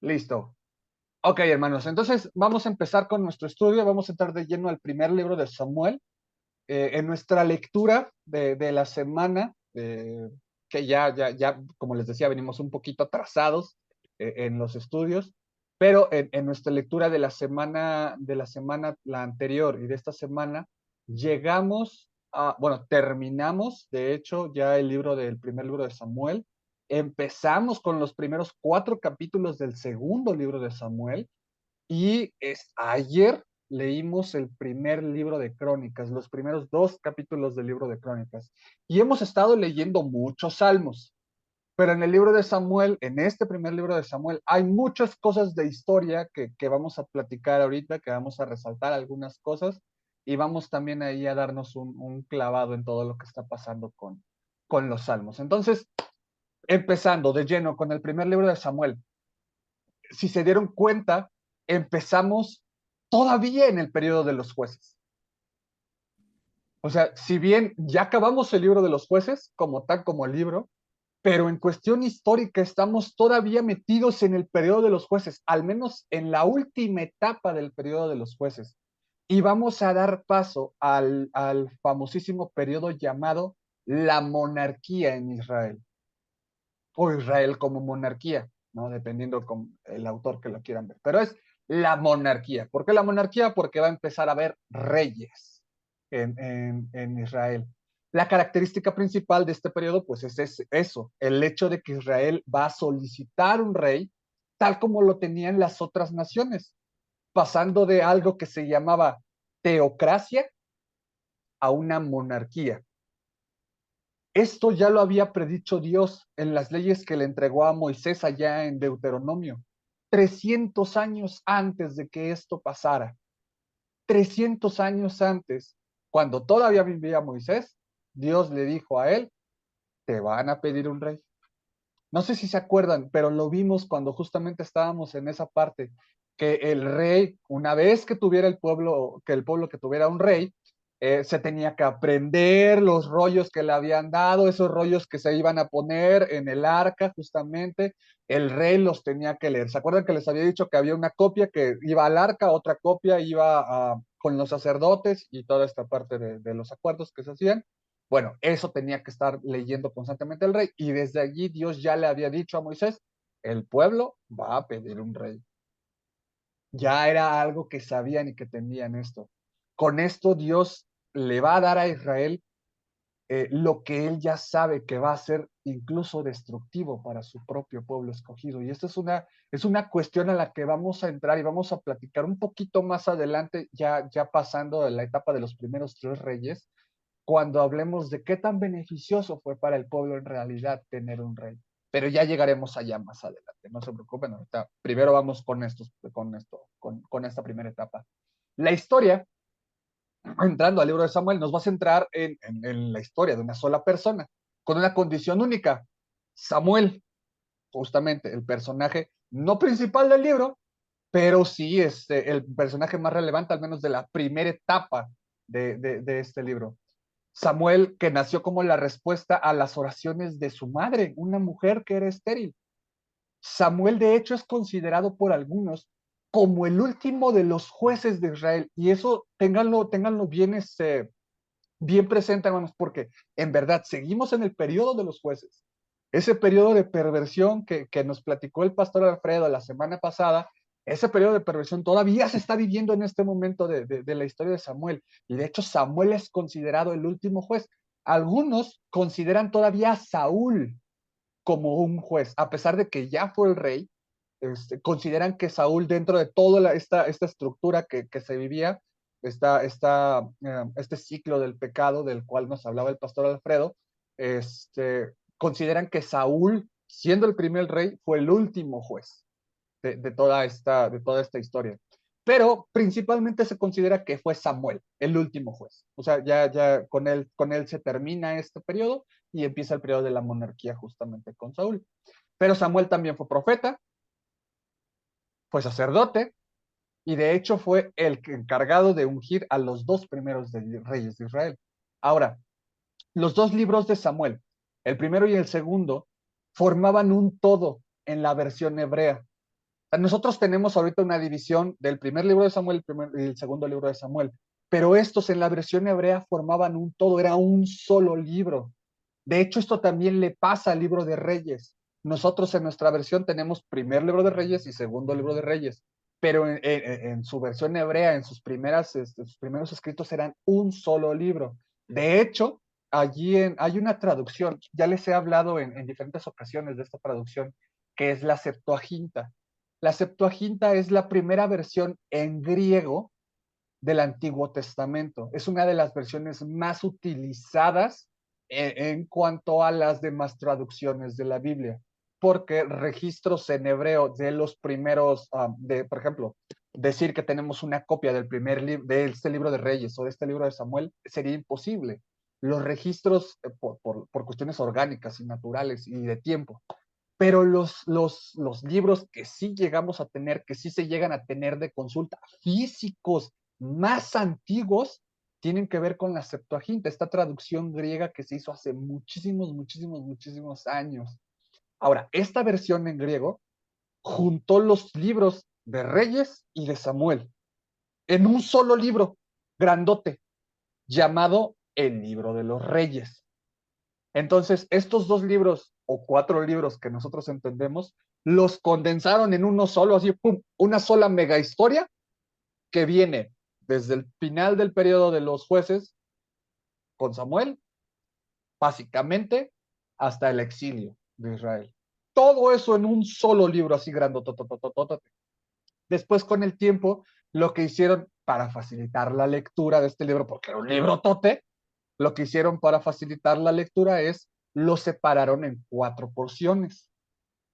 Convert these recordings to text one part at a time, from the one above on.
Listo. Ok, hermanos, entonces vamos a empezar con nuestro estudio. Vamos a entrar de lleno al primer libro de Samuel. En nuestra lectura de la semana, que ya, como les decía, venimos un poquito atrasados en los estudios, pero en nuestra lectura de la semana, la anterior y de esta semana, llegamos bueno, terminamos, de hecho, ya el primer libro de Samuel. Empezamos con los primeros 4 capítulos del segundo libro de Samuel y ayer leímos el primer libro de Crónicas, los primeros 2 capítulos del libro de Crónicas. Y hemos estado leyendo muchos salmos, pero en el libro de Samuel, en este primer libro de Samuel, hay muchas cosas de historia que vamos a platicar ahorita, que vamos a resaltar algunas cosas y vamos también ahí a darnos un clavado en todo lo que está pasando con los salmos. Entonces, empezando de lleno con el primer libro de Samuel, si se dieron cuenta, empezamos todavía en el periodo de los jueces. O sea, si bien ya acabamos el libro de los jueces, como tal, como el libro, pero en cuestión histórica estamos todavía metidos en el periodo de los jueces, al menos en la última etapa del periodo de los jueces. Y vamos a dar paso al famosísimo periodo llamado la monarquía en Israel, o Israel como monarquía, ¿no? Dependiendo con el autor que lo quieran ver. Pero es la monarquía. ¿Por qué la monarquía? Porque va a empezar a haber reyes en Israel. La característica principal de este periodo, pues es eso, el hecho de que Israel va a solicitar un rey, tal como lo tenían las otras naciones, pasando de algo que se llamaba teocracia a una monarquía. Esto ya lo había predicho Dios en las leyes que le entregó a Moisés allá en Deuteronomio, 300 años antes de que esto pasara. 300 años antes, cuando todavía vivía Moisés, Dios le dijo a él, te van a pedir un rey. No sé si se acuerdan, pero lo vimos cuando justamente estábamos en esa parte, que el rey, una vez que tuviera que el pueblo que tuviera un rey, se tenía que aprender los rollos que le habían dado, esos rollos que se iban a poner en el arca justamente, el rey los tenía que leer. ¿Se acuerdan que les había dicho que había una copia que iba al arca, otra copia iba con los sacerdotes y toda esta parte de los acuerdos que se hacían? Bueno, eso tenía que estar leyendo constantemente el rey y desde allí Dios ya le había dicho a Moisés, el pueblo va a pedir un rey. Ya era algo que sabían y que tenían esto. Con esto Dios le va a dar a Israel lo que él ya sabe que va a ser incluso destructivo para su propio pueblo escogido. Y esto es una cuestión a la que vamos a entrar y vamos a platicar un poquito más adelante, ya pasando de la etapa de los primeros 3 reyes, cuando hablemos de qué tan beneficioso fue para el pueblo en realidad tener un rey. Pero ya llegaremos allá más adelante, no se preocupen, ahorita primero vamos con esta primera etapa. La historia, entrando al libro de Samuel, nos va a centrar en la historia de una sola persona, con una condición única. Samuel, justamente el personaje no principal del libro, pero sí es el personaje más relevante, al menos de la primera etapa de este libro. Samuel, que nació como la respuesta a las oraciones de su madre, una mujer que era estéril. Samuel, de hecho, es considerado por algunos como el último de los jueces de Israel. Y eso ténganlo bien presente, hermanos, porque en verdad seguimos en el periodo de los jueces. Ese periodo de perversión que nos platicó el pastor Alfredo la semana pasada, ese periodo de perversión todavía se está viviendo en este momento de la historia de Samuel. Y de hecho Samuel es considerado el último juez. Algunos consideran todavía a Saúl como un juez, a pesar de que ya fue el rey, consideran que Saúl, dentro de toda esta estructura que se vivía, este ciclo del pecado del cual nos hablaba el pastor Alfredo, consideran que Saúl, siendo el primer rey, fue el último juez de toda esta historia. Pero principalmente se considera que fue Samuel, el último juez. O sea, ya con él se termina este periodo y empieza el periodo de la monarquía justamente con Saúl. Pero Samuel también fue profeta, fue sacerdote y de hecho fue el encargado de ungir a los 2 primeros reyes de Israel. Ahora, los 2 libros de Samuel, el primero y el segundo, formaban un todo en la versión hebrea. Nosotros tenemos ahorita una división del primer libro de Samuel y el segundo libro de Samuel, pero estos en la versión hebrea formaban un todo, era un solo libro. De hecho, esto también le pasa al libro de Reyes. Nosotros en nuestra versión tenemos primer libro de Reyes y segundo libro de Reyes, pero en su versión hebrea, en sus primeros escritos eran un solo libro. De hecho, hay una traducción, ya les he hablado en diferentes ocasiones de esta traducción, que es la Septuaginta. La Septuaginta es la primera versión en griego del Antiguo Testamento. Es una de las versiones más utilizadas en cuanto a las demás traducciones de la Biblia, porque registros en hebreo de los primeros, por ejemplo, decir que tenemos una copia de este libro de Reyes o de este libro de Samuel sería imposible. Los registros por cuestiones orgánicas y naturales y de tiempo, pero los libros que sí llegamos a tener, que sí se llegan a tener de consulta, físicos más antiguos, tienen que ver con la Septuaginta, esta traducción griega que se hizo hace muchísimos, muchísimos, muchísimos años. Ahora, esta versión en griego juntó los libros de Reyes y de Samuel en un solo libro, grandote, llamado el Libro de los Reyes. Entonces, estos dos libros o cuatro libros que nosotros entendemos, los condensaron en uno solo, así, pum, una sola mega historia que viene desde el final del periodo de los jueces con Samuel, básicamente, hasta el exilio de Israel. Todo eso en un solo libro, así grandotototototote. Después, con el tiempo, lo que hicieron para facilitar la lectura de este libro, porque era un libro tote, lo que hicieron para facilitar la lectura es lo separaron en cuatro porciones.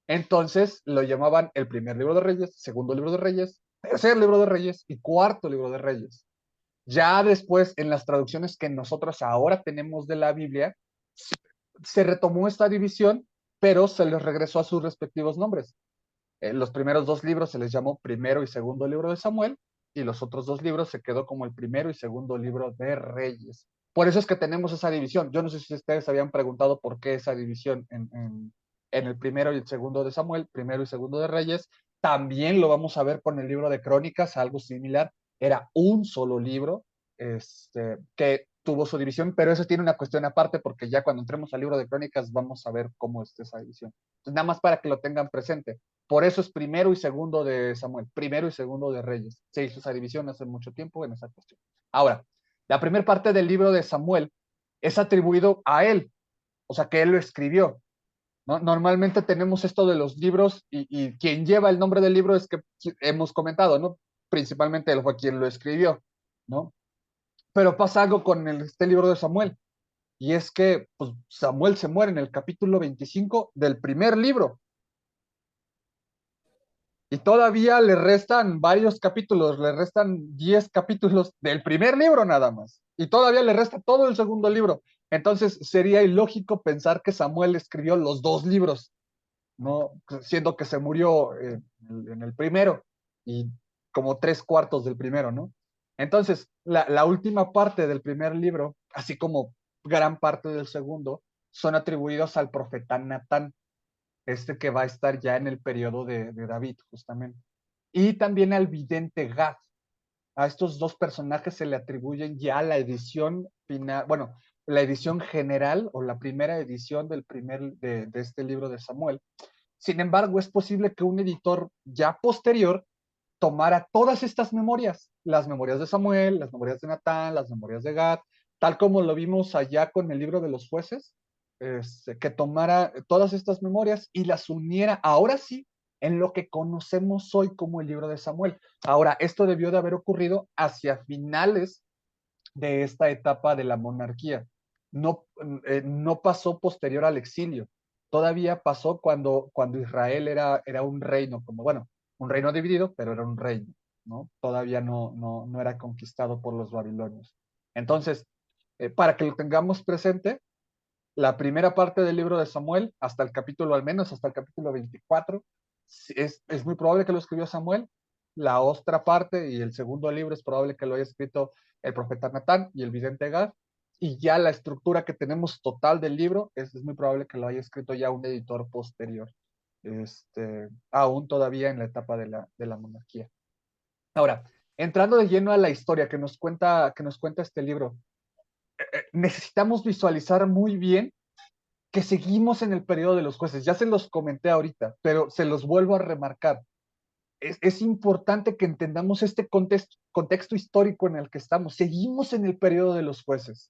Entonces lo llamaban el primer libro de Reyes, segundo libro de Reyes, tercer libro de Reyes y cuarto libro de Reyes. Ya después, en las traducciones que nosotros ahora tenemos de la Biblia, se retomó esta división, pero se les regresó a sus respectivos nombres. Los primeros dos libros se les llamó primero y segundo libro de Samuel, y los otros dos libros se quedó como el primero y segundo libro de Reyes. Por eso es que tenemos esa división. Yo no sé si ustedes habían preguntado por qué esa división en el primero y el segundo de Samuel, primero y segundo de Reyes. También lo vamos a ver con el libro de Crónicas, algo similar. Era un solo libro que tuvo su división, pero eso tiene una cuestión aparte porque ya cuando entremos al libro de Crónicas vamos a ver cómo es esa división. Entonces, nada más para que lo tengan presente. Por eso es primero y segundo de Samuel, primero y segundo de Reyes. Se hizo esa división hace mucho tiempo en esa cuestión. Ahora, la primera parte del libro de Samuel es atribuido a él, o sea que él lo escribió, ¿no? Normalmente tenemos esto de los libros y quien lleva el nombre del libro es que hemos comentado, ¿no? Principalmente él fue quien lo escribió, ¿no? Pero pasa algo con este libro de Samuel, y es que pues, Samuel se muere en el capítulo 25 del primer libro, y todavía le restan varios capítulos, le restan 10 capítulos del primer libro nada más. Y todavía le resta todo el segundo libro. Entonces sería ilógico pensar que Samuel escribió los dos libros, ¿no? Siendo que se murió en el primero y como tres cuartos del primero, ¿no? Entonces, la última parte del primer libro, así como gran parte del segundo, son atribuidos al profeta Natán, que va a estar ya en el periodo de David, justamente. Y también al vidente Gad. A estos dos personajes se le atribuyen ya la edición final, bueno, la edición general o la primera edición de este libro de Samuel. Sin embargo, es posible que un editor ya posterior tomara todas estas memorias, las memorias de Samuel, las memorias de Natán, las memorias de Gad, tal como lo vimos allá con el libro de los jueces, que tomara todas estas memorias y las uniera, ahora sí, en lo que conocemos hoy como el libro de Samuel. Ahora, esto debió de haber ocurrido hacia finales de esta etapa de la monarquía. No, no pasó posterior al exilio, todavía pasó cuando Israel era un reino, como bueno, un reino dividido, pero era un reino, ¿no? Todavía no era conquistado por los babilonios. Entonces, para que lo tengamos presente, la primera parte del libro de Samuel, hasta el capítulo, al menos hasta el capítulo 24, es muy probable que lo escribió Samuel. La otra parte y el segundo libro es probable que lo haya escrito el profeta Natán y el vidente Gad. Y ya la estructura que tenemos total del libro es muy probable que lo haya escrito ya un editor posterior. aún todavía en la etapa de la monarquía. Ahora, entrando de lleno a la historia que nos cuenta este libro, necesitamos visualizar muy bien que seguimos en el periodo de los jueces. Ya se los comenté ahorita, pero se los vuelvo a remarcar. Es importante que entendamos este contexto histórico en el que estamos. Seguimos en el periodo de los jueces.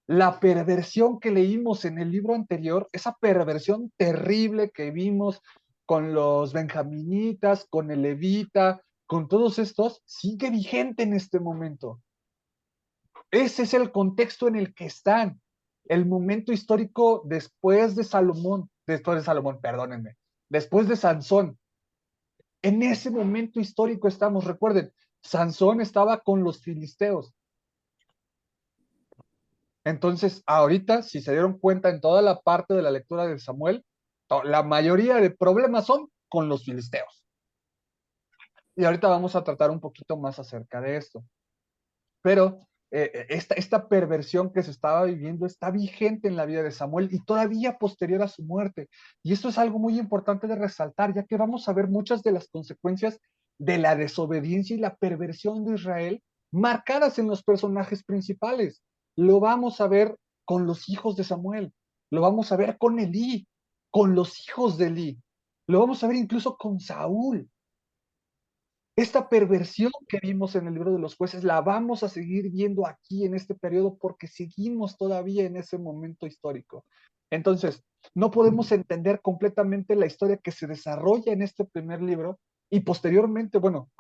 La perversión que leímos en el libro anterior, esa perversión terrible que vimos con los benjaminitas, con el levita, con todos estos, sigue vigente en este momento. Ese es el contexto en el que están. El momento histórico después de Salomón, perdónenme, después de Sansón. En ese momento histórico estamos, recuerden, Sansón estaba con los filisteos. Entonces, ahorita, si se dieron cuenta en toda la parte de la lectura de Samuel, la mayoría de problemas son con los filisteos. Y ahorita vamos a tratar un poquito más acerca de esto. Pero esta perversión que se estaba viviendo está vigente en la vida de Samuel y todavía posterior a su muerte. Y esto es algo muy importante de resaltar, ya que vamos a ver muchas de las consecuencias de la desobediencia y la perversión de Israel marcadas en los personajes principales. Lo vamos a ver con los hijos de Samuel, lo vamos a ver con Elí, con los hijos de Elí, lo vamos a ver incluso con Saúl. Esta perversión que vimos en el libro de los jueces la vamos a seguir viendo aquí en este periodo porque seguimos todavía en ese momento histórico. Entonces, no podemos entender completamente la historia que se desarrolla en este primer libro y posteriormente, bueno,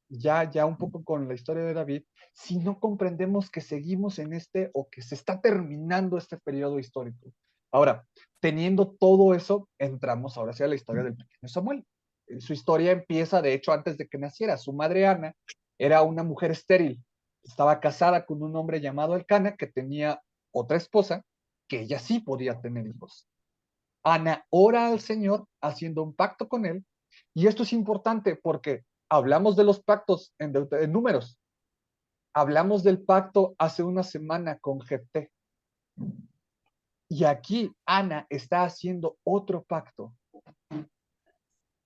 ya un poco con la historia de David, si no comprendemos que seguimos en este o que se está terminando este periodo histórico. Ahora, teniendo todo eso, entramos ahora hacia la historia del pequeño Samuel. Su historia empieza, de hecho, antes de que naciera. Su madre Ana era una mujer estéril. Estaba casada con un hombre llamado Elcana, que tenía otra esposa, que ella sí podía tener hijos. Ana ora al Señor haciendo un pacto con él, y esto es importante porque hablamos de los pactos en números. Hablamos del pacto hace una semana con Jefté. Y aquí Ana está haciendo otro pacto.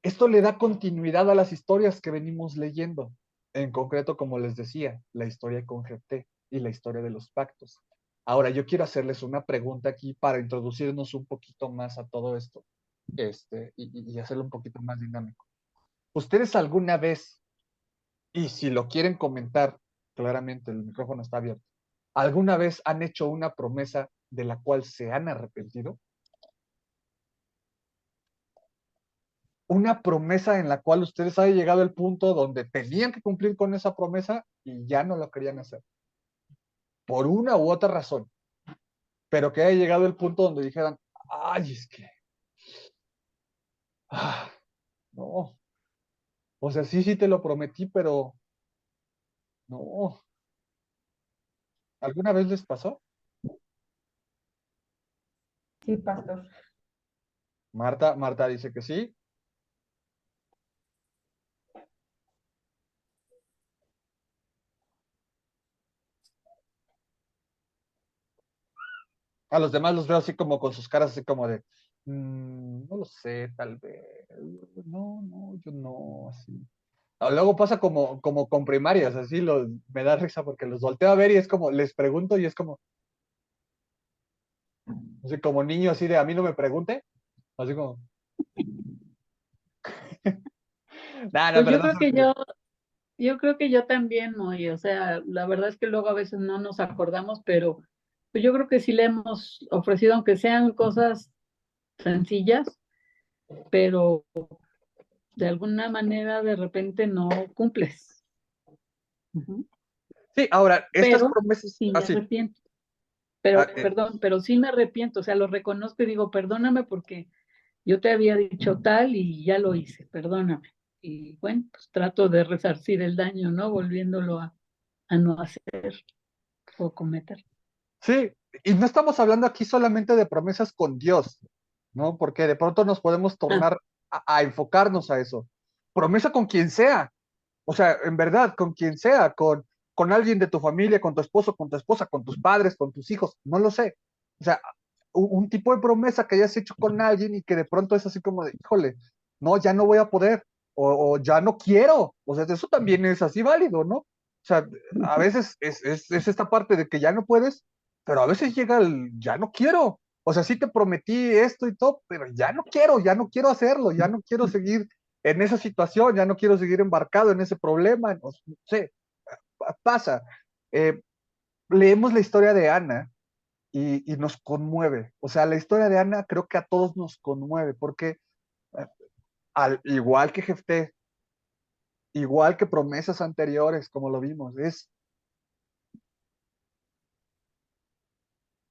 Esto le da continuidad a las historias que venimos leyendo, en concreto, como les decía, la historia con Jefté y la historia de los pactos. Ahora, yo quiero hacerles una pregunta aquí para introducirnos un poquito más a todo esto, y hacerlo un poquito más dinámico. ¿Ustedes alguna vez, y si lo quieren comentar, claramente el micrófono está abierto, alguna vez han hecho una promesa de la cual se han arrepentido? Una promesa en la cual ustedes hayan llegado al punto donde tenían que cumplir con esa promesa y ya no lo querían hacer, por una u otra razón, pero que haya llegado el punto donde dijeran, ay, es que, ah, no, o sea, sí te lo prometí, pero no. ¿Alguna vez les pasó? Sí, pastor. Marta dice que sí. A los demás los veo así como con sus caras así como de, no lo sé, tal vez, no, yo no, así. Luego pasa como con primarias, así me da risa porque los volteo a ver y es como, les pregunto y es como, así como niño así de a mí no me pregunte, así como, no, Pues pero yo no creo son que así. yo creo que yo también, Moy, o sea, la verdad es que luego a veces no nos acordamos, pero pues yo creo que sí le hemos ofrecido, aunque sean cosas sencillas, pero de alguna manera de repente no cumples. Ujú. Sí, ahora, estas Pero promesas, sí me así, arrepiento. Pero, perdón, pero sí me arrepiento, o sea, lo reconozco y digo, perdóname porque yo te había dicho tal y ya lo hice, perdóname. Y bueno, pues trato de resarcir el daño, ¿no? Volviéndolo a no hacer o cometer. sí, y no estamos hablando aquí solamente de promesas con Dios, ¿no? Porque de pronto nos podemos Ah, tornar a enfocarnos a eso. Promesa con quien sea, o sea, en verdad, con quien sea, con alguien de tu familia, con tu esposo, con tu esposa, con tus padres, con tus hijos, no lo sé. O sea, un tipo de promesa que hayas hecho con alguien y que de pronto es así como de, híjole, no, ya no voy a poder, o ya no quiero. O sea, eso también es así válido, ¿no? O sea, a veces es esta parte de que ya no puedes, pero a veces llega el ya no quiero. O sea, sí te prometí esto y todo, pero ya no quiero hacerlo, ya no quiero seguir en esa situación, ya no quiero seguir embarcado en ese problema, no sé, pasa. Eh, Leemos la historia de Ana y nos conmueve. O sea, la historia de Ana creo que a todos nos conmueve, porque eh, al igual que Jefté, igual que promesas anteriores, como lo vimos,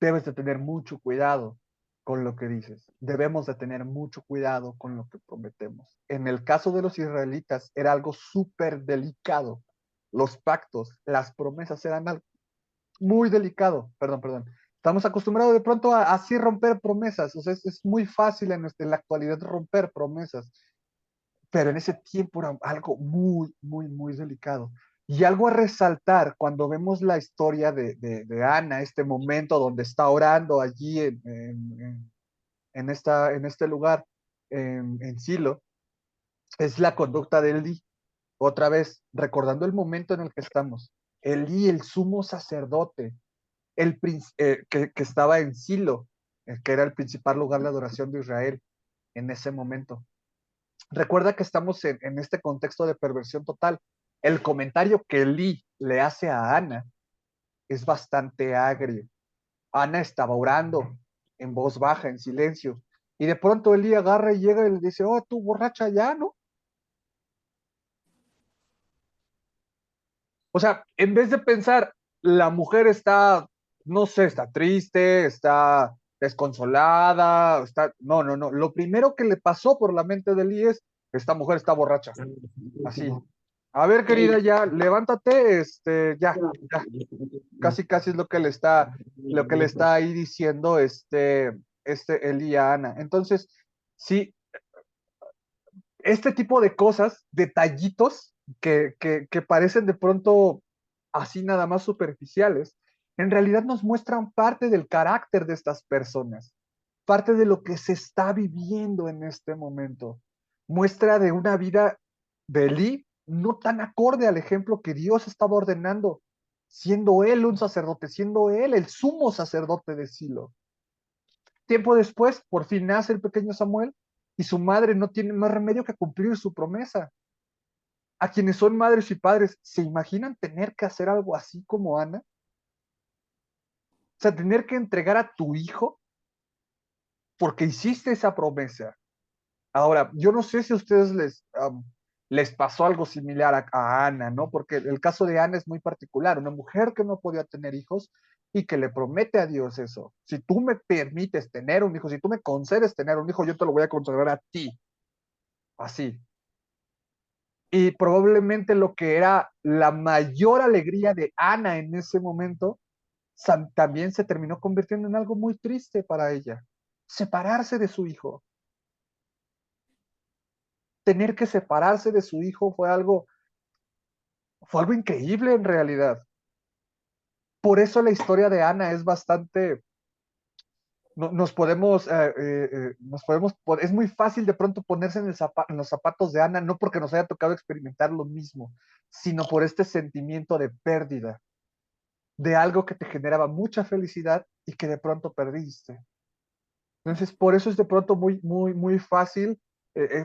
debes de tener mucho cuidado con lo que dices. Debemos de tener mucho cuidado con lo que prometemos. En el caso de los israelitas era algo súper delicado. Los pactos, las promesas eran algo muy delicado. Perdón. Estamos acostumbrados de pronto a así romper promesas. O sea, es muy fácil en la actualidad romper promesas, pero en ese tiempo era algo muy delicado. Y algo a resaltar cuando vemos la historia de Ana, este momento donde está orando allí en este lugar, en Silo, es la conducta de Elí. Otra vez, recordando el momento en el que estamos. Elí, el sumo sacerdote, que estaba en Silo, que era el principal lugar de adoración de Israel en ese momento. Recuerda que estamos en este contexto de perversión total. El comentario que Lee le hace a Ana es bastante agrio. Ana estaba orando en voz baja, en silencio, y de pronto Eli agarra y llega y le dice, oh, tú borracha ya, ¿no? O sea, en vez de pensar, la mujer está, no sé, está triste, está desconsolada, está... No. Lo primero que le pasó por la mente de Eli es, esta mujer está borracha. Así. A ver, querida, ya, levántate, ya, casi es lo que le está ahí diciendo Eli a Ana. Entonces, sí, este tipo de cosas, detallitos que parecen de pronto así nada más superficiales, en realidad nos muestran parte del carácter de estas personas, parte de lo que se está viviendo en este momento. Muestra de una vida de Eli no tan acorde al ejemplo que Dios estaba ordenando, siendo él un sacerdote, siendo él el sumo sacerdote de Silo. Tiempo después, por fin nace el pequeño Samuel y su madre no tiene más remedio que cumplir su promesa. A quienes son madres y padres, ¿se imaginan tener que hacer algo así como Ana? O sea, tener que entregar a tu hijo porque hiciste esa promesa. Ahora, yo no sé si a ustedes les pasó algo similar a Ana, ¿no? Porque el caso de Ana es muy particular, una mujer que no podía tener hijos y que le promete a Dios eso. Si tú me permites tener un hijo, si tú me concedes tener un hijo, yo te lo voy a conceder a ti. Así. Y probablemente lo que era la mayor alegría de Ana en ese momento también se terminó convirtiendo en algo muy triste para ella. Separarse de su hijo. Tener que separarse de su hijo fue algo increíble en realidad. Por eso la historia de Ana es bastante, es muy fácil de pronto ponerse en los zapatos de Ana, no porque nos haya tocado experimentar lo mismo, sino por este sentimiento de pérdida, de algo que te generaba mucha felicidad y que de pronto perdiste. Entonces, por eso es de pronto muy fácil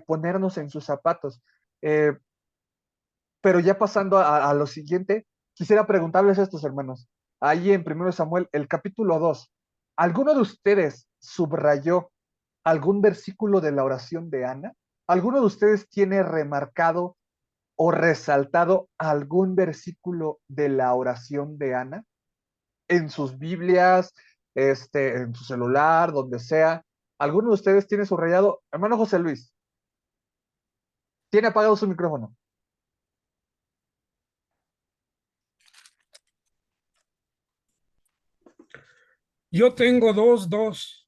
ponernos en sus zapatos. Eh, pero ya pasando a lo siguiente, quisiera preguntarles a estos hermanos, ahí en 1 Samuel, el capítulo 2, ¿alguno de ustedes subrayó algún versículo de la oración de Ana? ¿Alguno de ustedes tiene remarcado o resaltado algún versículo de la oración de Ana? En sus Biblias, en su celular, donde sea. ¿Alguno de ustedes tiene subrayado? Hermano José Luis, tiene apagado su micrófono. Yo tengo dos.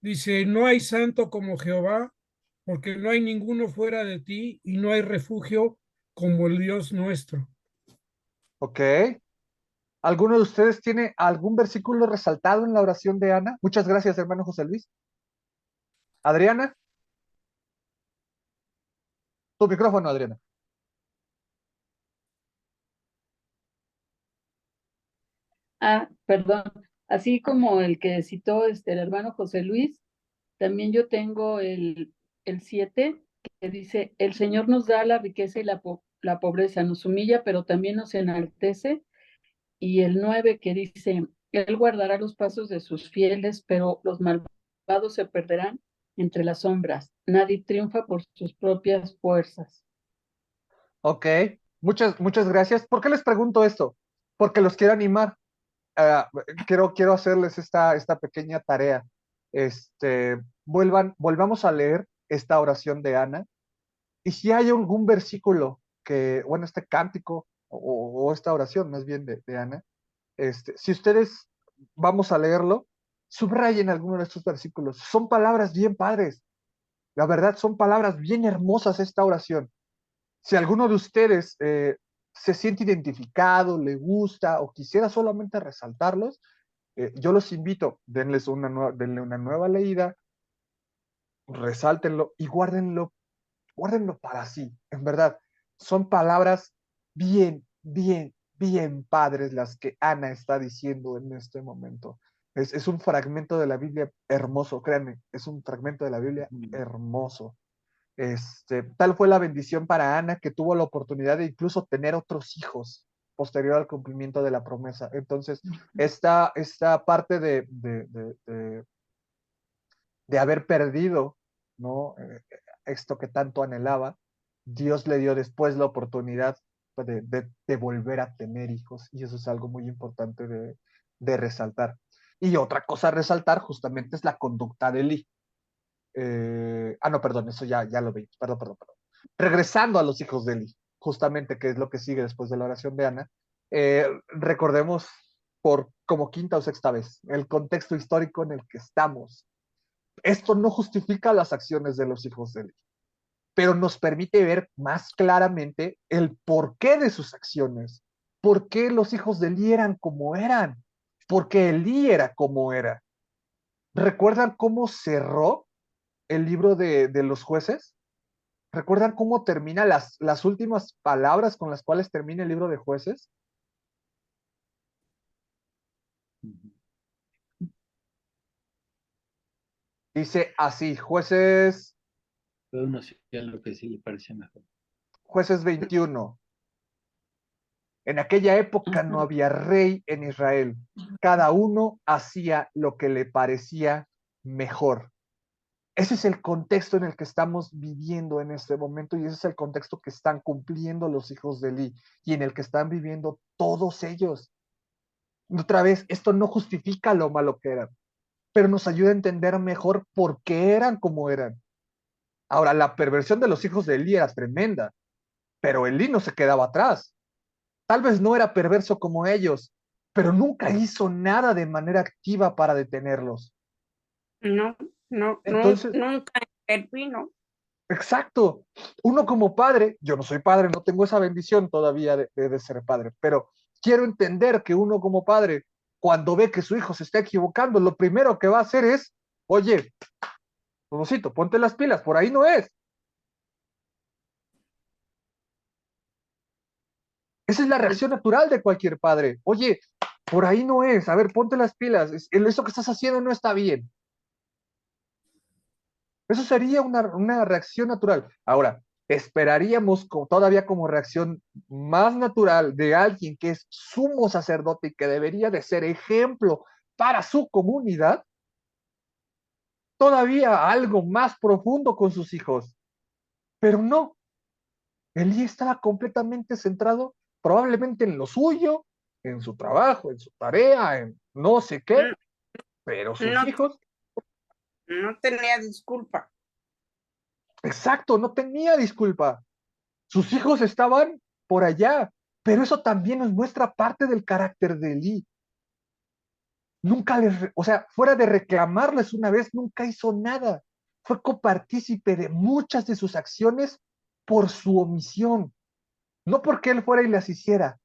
Dice, no hay santo como Jehová, porque no hay ninguno fuera de ti y no hay refugio como el Dios nuestro. Ok. ¿Alguno de ustedes tiene algún versículo resaltado en la oración de Ana? Muchas gracias, hermano José Luis. Adriana, tu micrófono, Adriana. Ah, perdón. Así como el que citó el hermano José Luis, también yo tengo el 7 que dice, el Señor nos da la riqueza y la pobreza, nos humilla, pero también nos enaltece. Y el 9 que dice, Él guardará los pasos de sus fieles, pero los malvados se perderán entre las sombras. Nadie triunfa por sus propias fuerzas. Ok, muchas gracias. ¿Por qué les pregunto esto? Porque los quiero animar. Ah, quiero hacerles esta pequeña tarea. Volvamos a leer esta oración de Ana. Y si hay algún versículo bueno, este cántico o esta oración más bien de Ana, si ustedes vamos a leerlo, subrayen alguno de estos versículos. Son palabras bien padres. La verdad, son palabras bien hermosas esta oración. Si alguno de ustedes se siente identificado, le gusta o quisiera solamente resaltarlos, yo los invito, denle una nueva leída, resáltenlo y guárdenlo para sí. En verdad, son palabras bien padres las que Ana está diciendo en este momento. Es un fragmento de la Biblia hermoso, créanme, es un fragmento de la Biblia hermoso. Tal fue la bendición para Ana que tuvo la oportunidad de incluso tener otros hijos posterior al cumplimiento de la promesa. Entonces, esta parte de haber perdido, ¿no? Esto que tanto anhelaba, Dios le dio después la oportunidad de volver a tener hijos, y eso es algo muy importante de resaltar. Y otra cosa a resaltar justamente es la conducta de Eli. No, perdón, eso ya lo vi, perdón. Regresando a los hijos de Eli, justamente, que es lo que sigue después de la oración de Ana, recordemos por como quinta o sexta vez el contexto histórico en el que estamos. Esto no justifica las acciones de los hijos de Eli, pero nos permite ver más claramente el porqué de sus acciones, por qué los hijos de Eli eran como eran, por qué Eli era como era. ¿Recuerdan cómo cerró el libro de los jueces? ¿Recuerdan cómo termina las últimas palabras con las cuales termina el libro de jueces? Dice así, Uno sí a lo que sí le parece mejor. jueces 21. En aquella época no había rey en Israel. Cada uno hacía lo que le parecía mejor. Ese es el contexto en el que estamos viviendo en este momento, y ese es el contexto que están cumpliendo los hijos de Eli y en el que están viviendo todos ellos. Otra vez, esto no justifica lo malo que eran, pero nos ayuda a entender mejor por qué eran como eran. Ahora, la perversión de los hijos de Eli era tremenda, pero Eli no se quedaba atrás. Tal vez no era perverso como ellos, pero nunca hizo nada de manera activa para detenerlos. No, Entonces, nunca intervino. exacto. Uno como padre, yo no soy padre, no tengo esa bendición todavía de ser padre, pero quiero entender que uno como padre, cuando ve que su hijo se está equivocando, lo primero que va a hacer es, oye, Rosito, ponte las pilas, por ahí no es. Esa es la reacción natural de cualquier padre. Oye, por ahí no es, a ver, ponte las pilas, eso que estás haciendo no está bien. Eso sería una reacción natural. Ahora, esperaríamos todavía como reacción más natural de alguien que es sumo sacerdote y que debería de ser ejemplo para su comunidad, todavía algo más profundo con sus hijos. Pero no, Elí estaba completamente centrado probablemente en lo suyo, en su trabajo, en su tarea, en no sé qué, pero sus No, hijos, no tenía disculpa. exacto, no tenía disculpa. Sus hijos estaban por allá, pero eso también nos muestra parte del carácter de Elí. Nunca o sea, fuera de reclamarles una vez, nunca hizo nada. Fue copartícipe de muchas de sus acciones por su omisión, no porque él fuera y las hiciera,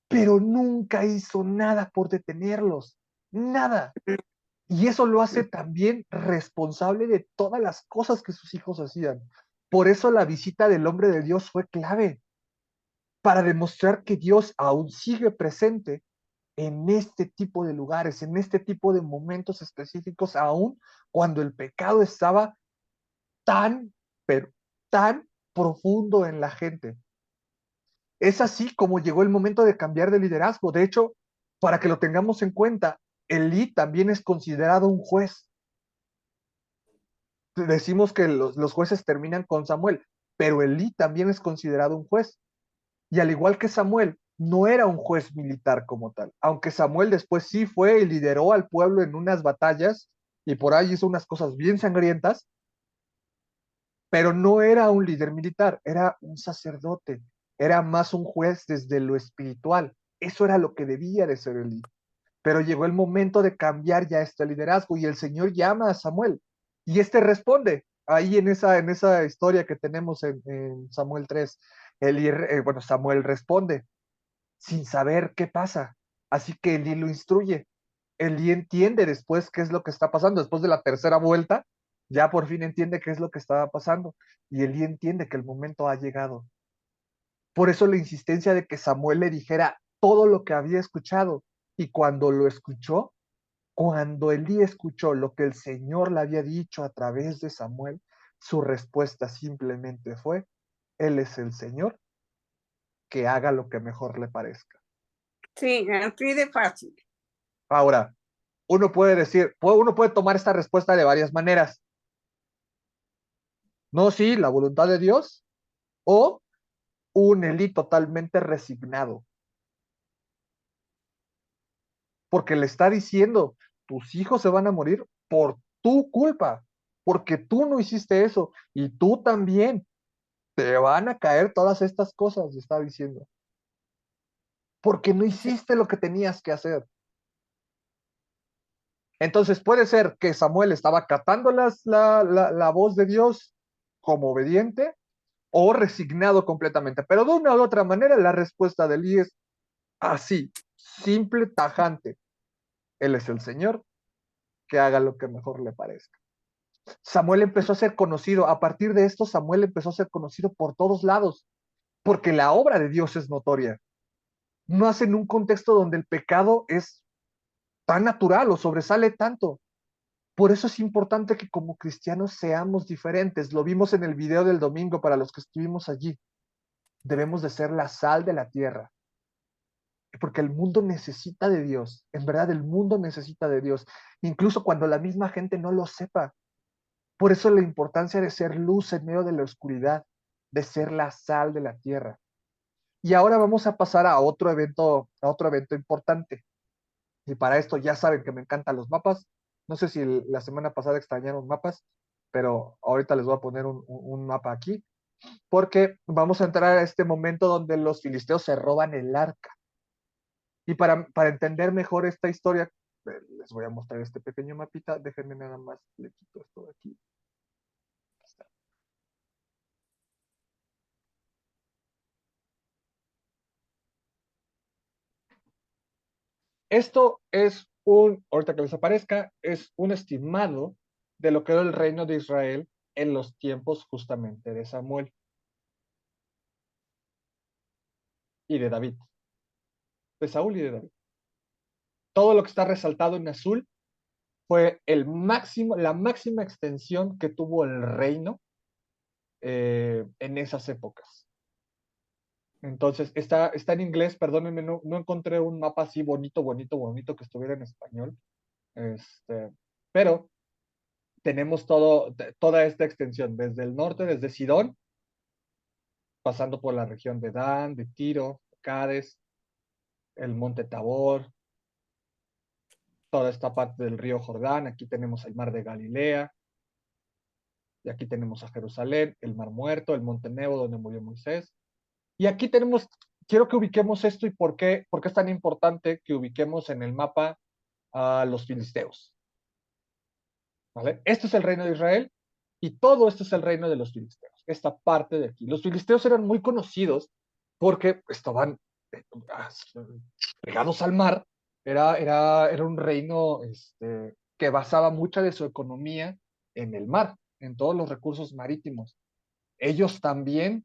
pero nunca hizo nada por detenerlos, nada. Y eso lo hace también responsable de todas las cosas que sus hijos hacían. Por eso la visita del hombre de Dios fue clave, para demostrar que Dios aún sigue presente en este tipo de lugares, en este tipo de momentos específicos, aún cuando el pecado estaba tan, pero tan profundo en la gente. Es así como llegó el momento de cambiar de liderazgo. De hecho, para que lo tengamos en cuenta, Elí también es considerado un juez. Decimos que los jueces terminan con Samuel, pero Elí también es considerado un juez. Y al igual que Samuel, no era un juez militar como tal, aunque Samuel después sí fue y lideró al pueblo en unas batallas y por ahí hizo unas cosas bien sangrientas, pero no era un líder militar, era un sacerdote, era más un juez desde lo espiritual. Eso era lo que debía de ser Elí. Pero llegó el momento de cambiar ya este liderazgo y el Señor llama a Samuel y este responde ahí en esa historia que tenemos en Samuel 3. Bueno, Samuel responde sin saber qué pasa. Así que Elí lo instruye. Elí entiende después qué es lo que está pasando. Después de la tercera vuelta, ya por fin entiende qué es lo que estaba pasando. Y Elí entiende que el momento ha llegado. Por eso la insistencia de que Samuel le dijera todo lo que había escuchado. Y cuando lo escuchó, cuando Elí escuchó lo que el Señor le había dicho a través de Samuel, su respuesta simplemente fue, Él es el Señor, que haga lo que mejor le parezca. Sí, así de fácil. Ahora, uno puede decir, uno puede tomar esta respuesta de varias maneras. No, sí, la voluntad de Dios, o un Elí totalmente resignado, porque le está diciendo, tus hijos se van a morir por tu culpa, porque tú no hiciste eso, y tú también, te van a caer todas estas cosas, le está diciendo, porque no hiciste lo que tenías que hacer. Entonces puede ser que Samuel estaba acatando la voz de Dios como obediente, o resignado completamente. Pero de una u otra manera, la respuesta de Elí es así, simple, tajante. Él es el Señor, que haga lo que mejor le parezca. Samuel empezó a ser conocido, a partir de esto Samuel empezó a ser conocido por todos lados, porque la obra de Dios es notoria. No hace en un contexto donde el pecado es tan natural o sobresale tanto. Por eso es importante que como cristianos seamos diferentes. Lo vimos en el video del domingo para los que estuvimos allí. Debemos de ser la sal de la tierra, porque el mundo necesita de Dios. En verdad, el mundo necesita de Dios, incluso cuando la misma gente no lo sepa. Por eso la importancia de ser luz en medio de la oscuridad, de ser la sal de la tierra. Y ahora vamos a pasar a otro evento importante. Y para esto ya saben que me encantan los mapas. No sé si la semana pasada extrañaron mapas, pero ahorita les voy a poner un mapa aquí, porque vamos a entrar a este momento donde los filisteos se roban el arca. Y para entender mejor esta historia, les voy a mostrar este pequeño mapita. Déjenme nada más, le quito esto de aquí. Esto es ahorita que les aparezca, es un estimado de lo que era el reino de Israel en los tiempos justamente de Samuel y de David, de Saúl y de David. Todo lo que está resaltado en azul fue la máxima extensión que tuvo el reino en esas épocas. Entonces, está en inglés, perdónenme, no encontré un mapa así bonito que estuviera en español. Pero tenemos toda esta extensión, desde el norte, desde Sidón, pasando por la región de Dan, de Tiro, Cades, el monte Tabor, toda esta parte del río Jordán. Aquí tenemos el mar de Galilea, y aquí tenemos a Jerusalén, el mar muerto, el monte Nebo donde murió Moisés. Y aquí quiero que ubiquemos esto y por qué es tan importante que ubiquemos en el mapa a los filisteos. ¿Vale? Esto es el reino de Israel y todo esto es el reino de los filisteos, esta parte de aquí. Los filisteos eran muy conocidos porque estaban pegados al mar, era un reino que basaba mucha de su economía en el mar, en todos los recursos marítimos. Ellos también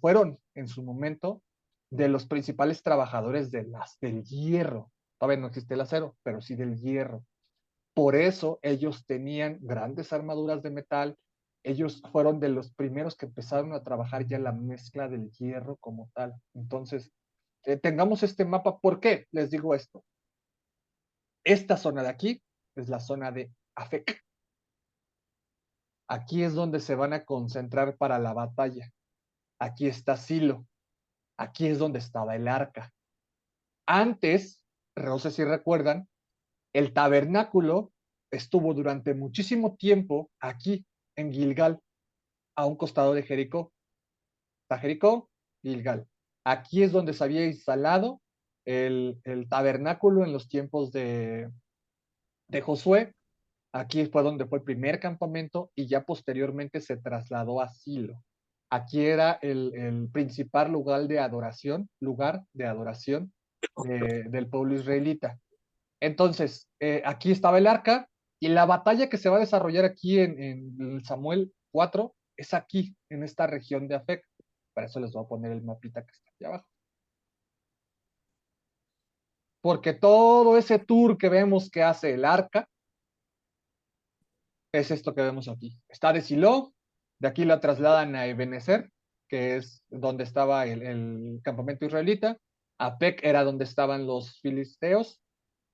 fueron en su momento de los principales trabajadores del hierro. Todavía no existe el acero, pero sí del hierro. Por eso ellos tenían grandes armaduras de metal. Ellos fueron de los primeros que empezaron a trabajar ya la mezcla del hierro como tal. Entonces, tengamos este mapa. ¿Por qué les digo esto? Esta zona de aquí es la zona de Afec. Aquí es donde se van a concentrar para la batalla. Aquí está Silo. Aquí es donde estaba el arca. Antes, no sé si recuerdan, el tabernáculo estuvo durante muchísimo tiempo aquí en Gilgal, a un costado de Jericó. Está Jericó, Gilgal. Aquí es donde se había instalado el tabernáculo en los tiempos de Josué. Aquí fue donde fue el primer campamento y ya posteriormente se trasladó a Silo. Aquí era el principal lugar de adoración del pueblo israelita. Entonces, aquí estaba el arca y la batalla que se va a desarrollar aquí en Samuel 4 es aquí, en esta región de Afec. Para eso les voy a poner el mapita que está aquí abajo. Porque todo ese tour que vemos que hace el arca es esto que vemos aquí. Está de Silo, de aquí la trasladan a Ebenezer, que es donde estaba el campamento israelita. Afec era donde estaban los filisteos,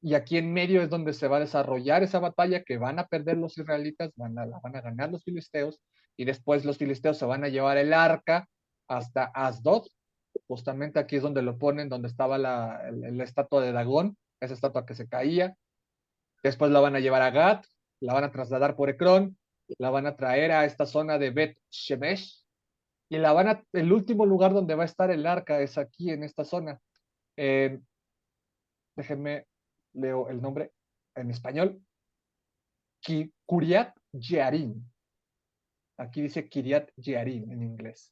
y aquí en medio es donde se va a desarrollar esa batalla que van a perder los israelitas, la van a ganar los filisteos, y después los filisteos se van a llevar el arca hasta Asdod. Justamente aquí es donde lo ponen, donde estaba la estatua de Dagón, esa estatua que se caía. Después la van a llevar a Gat, la van a trasladar por Ecrón, la van a traer a esta zona de Bet Shemesh, y el último lugar donde va a estar el arca es aquí, en esta zona. Déjenme, leo el nombre en español. Kiryat Jearim. Aquí dice Kiryat Jearim en inglés.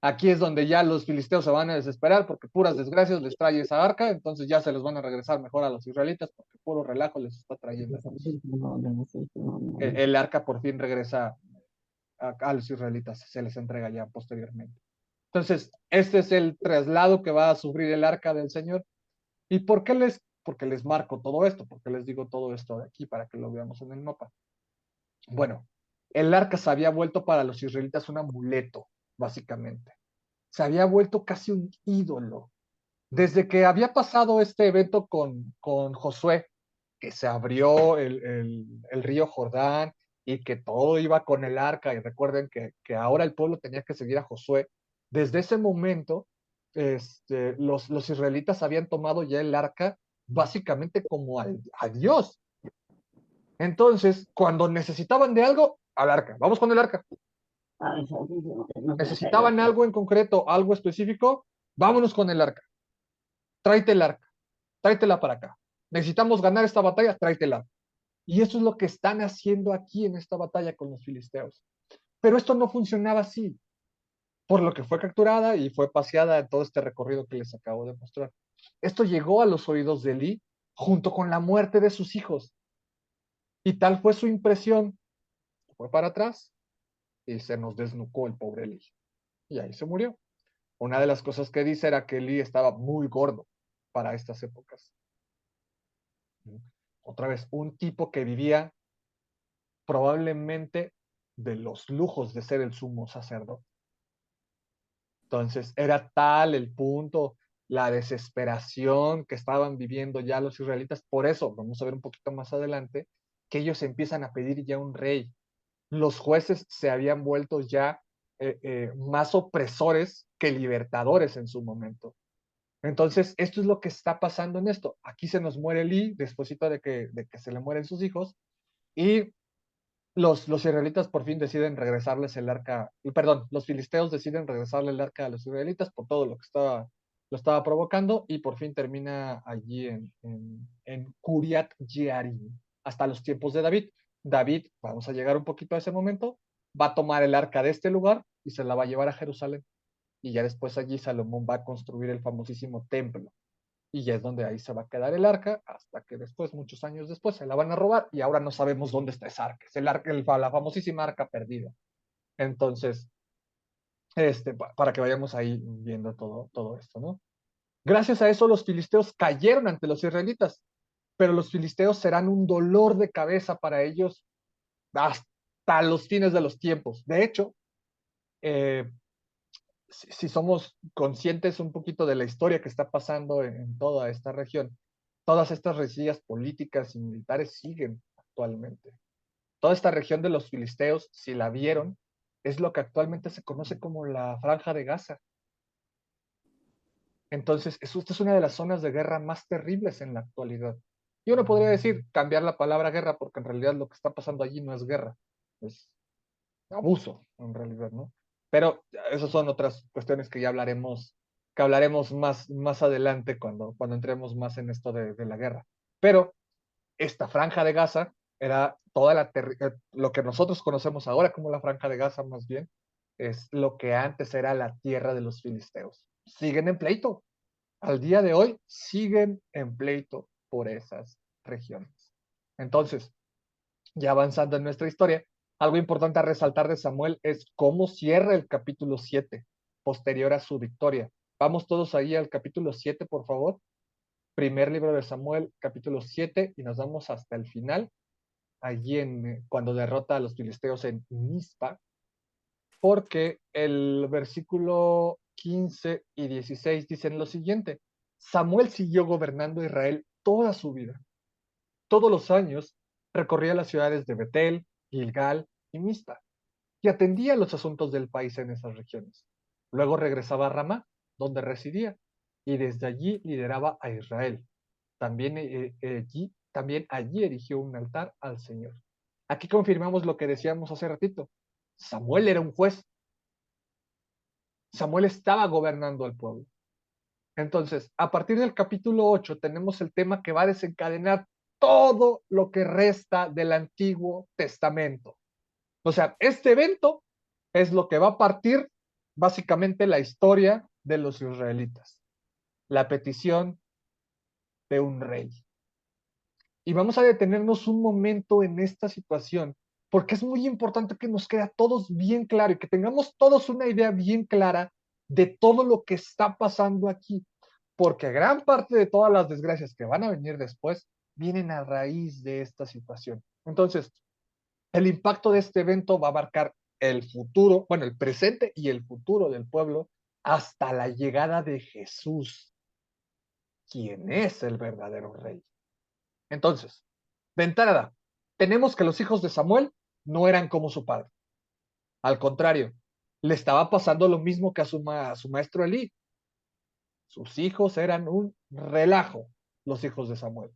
Aquí es donde ya los filisteos se van a desesperar porque puras desgracias les trae esa arca, entonces ya se los van a regresar mejor a los israelitas porque puro relajo les está trayendo. El arca por fin regresa a los israelitas, se les entrega ya posteriormente. Entonces, este es el traslado que va a sufrir el arca del Señor. ¿Y porque les marco todo esto? Porque les digo todo esto de aquí para que lo veamos en el mapa. Bueno, el arca se había vuelto para los israelitas un amuleto, básicamente. Se había vuelto casi un ídolo. Desde que había pasado este evento con Josué, que se abrió el río Jordán y que todo iba con el arca, y recuerden que ahora el pueblo tenía que seguir a Josué, desde ese momento los israelitas habían tomado ya el arca básicamente como a Dios. Entonces, cuando necesitaban de algo, al arca, vamos con el arca. Necesitaban algo en concreto, algo específico, vámonos con el arca. Tráete el arca, tráetela para acá. Necesitamos ganar esta batalla, tráetela. Y eso es lo que están haciendo aquí en esta batalla con los filisteos. Pero esto no funcionaba así, por lo que fue capturada y fue paseada en todo este recorrido que les acabo de mostrar. Esto llegó a los oídos de Elí junto con la muerte de sus hijos. Y tal fue su impresión, fue para atrás y se nos desnucó el pobre Elí. Y ahí se murió. Una de las cosas que dice era que Elí estaba muy gordo para estas épocas. Otra vez, un tipo que vivía probablemente de los lujos de ser el sumo sacerdote. Entonces, era tal el punto, la desesperación que estaban viviendo ya los israelitas. Por eso, vamos a ver un poquito más adelante, que ellos empiezan a pedir ya un rey. Los jueces se habían vuelto ya más opresores que libertadores en su momento. Entonces, esto es lo que está pasando en esto. Aquí se nos muere Elí, despuésito de que se le mueren sus hijos, y los israelitas por fin deciden regresarles el arca, perdón, los filisteos deciden regresarle el arca a los israelitas por todo lo que lo estaba provocando, y por fin termina allí en Kiryat Jearim, hasta los tiempos de David. David, vamos a llegar un poquito a ese momento, va a tomar el arca de este lugar y se la va a llevar a Jerusalén. y ya después allí Salomón va a construir el famosísimo templo. Y ya es donde ahí se va a quedar el arca, hasta que después, muchos años después, se la van a robar y ahora no sabemos dónde está esa arca. Es el arca, la famosísima arca perdida. Entonces, para que vayamos ahí viendo todo esto, ¿no? Gracias a eso los filisteos cayeron ante los israelitas, pero los filisteos serán un dolor de cabeza para ellos hasta los fines de los tiempos. De hecho, si somos conscientes un poquito de la historia que está pasando en toda esta región, todas estas rencillas políticas y militares siguen actualmente. Toda esta región de los filisteos, si la vieron, es lo que actualmente se conoce como la Franja de Gaza. Entonces, esta es una de las zonas de guerra más terribles en la actualidad. Yo no podría decir cambiar la palabra guerra, porque en realidad lo que está pasando allí no es guerra, es abuso, en realidad, ¿no? Pero esas son otras cuestiones que ya hablaremos, más adelante cuando entremos más en esto de la guerra. Pero esta franja de Gaza era lo que nosotros conocemos ahora como la franja de Gaza, más bien, es lo que antes era la tierra de los filisteos. Siguen en pleito. Al día de hoy siguen en pleito por esas regiones. Entonces, ya avanzando en nuestra historia, algo importante a resaltar de Samuel es cómo cierra el capítulo 7, posterior a su victoria. Vamos todos ahí al capítulo 7, por favor. Primer libro de Samuel, capítulo 7, y nos vamos hasta el final, allí cuando derrota a los filisteos en Mizpa, porque el versículo 15 y 16 dicen lo siguiente: Samuel siguió gobernando Israel toda su vida. Todos los años recorría las ciudades de Betel, Gilgal y Mizpa y atendía los asuntos del país en esas regiones. Luego regresaba a Ramá, donde residía, y desde allí lideraba a Israel. También allí erigió un altar al Señor. Aquí confirmamos lo que decíamos hace ratito. Samuel era un juez. Samuel estaba gobernando al pueblo. Entonces, a partir del capítulo 8 tenemos el tema que va a desencadenar todo lo que resta del Antiguo Testamento. O sea, este evento es lo que va a partir básicamente la historia de los israelitas. La petición de un rey. Y vamos a detenernos un momento en esta situación, porque es muy importante que nos quede a todos bien claro y que tengamos todos una idea bien clara de todo lo que está pasando aquí, porque gran parte de todas las desgracias que van a venir después vienen a raíz de esta situación. Entonces, el impacto de este evento va a marcar el futuro, bueno, el presente y el futuro del pueblo hasta la llegada de Jesús, quien es el verdadero rey. Entonces, de entrada, tenemos que los hijos de Samuel no eran como su padre. Al contrario, le estaba pasando lo mismo que a su maestro Elí. Sus hijos eran un relajo, los hijos de Samuel.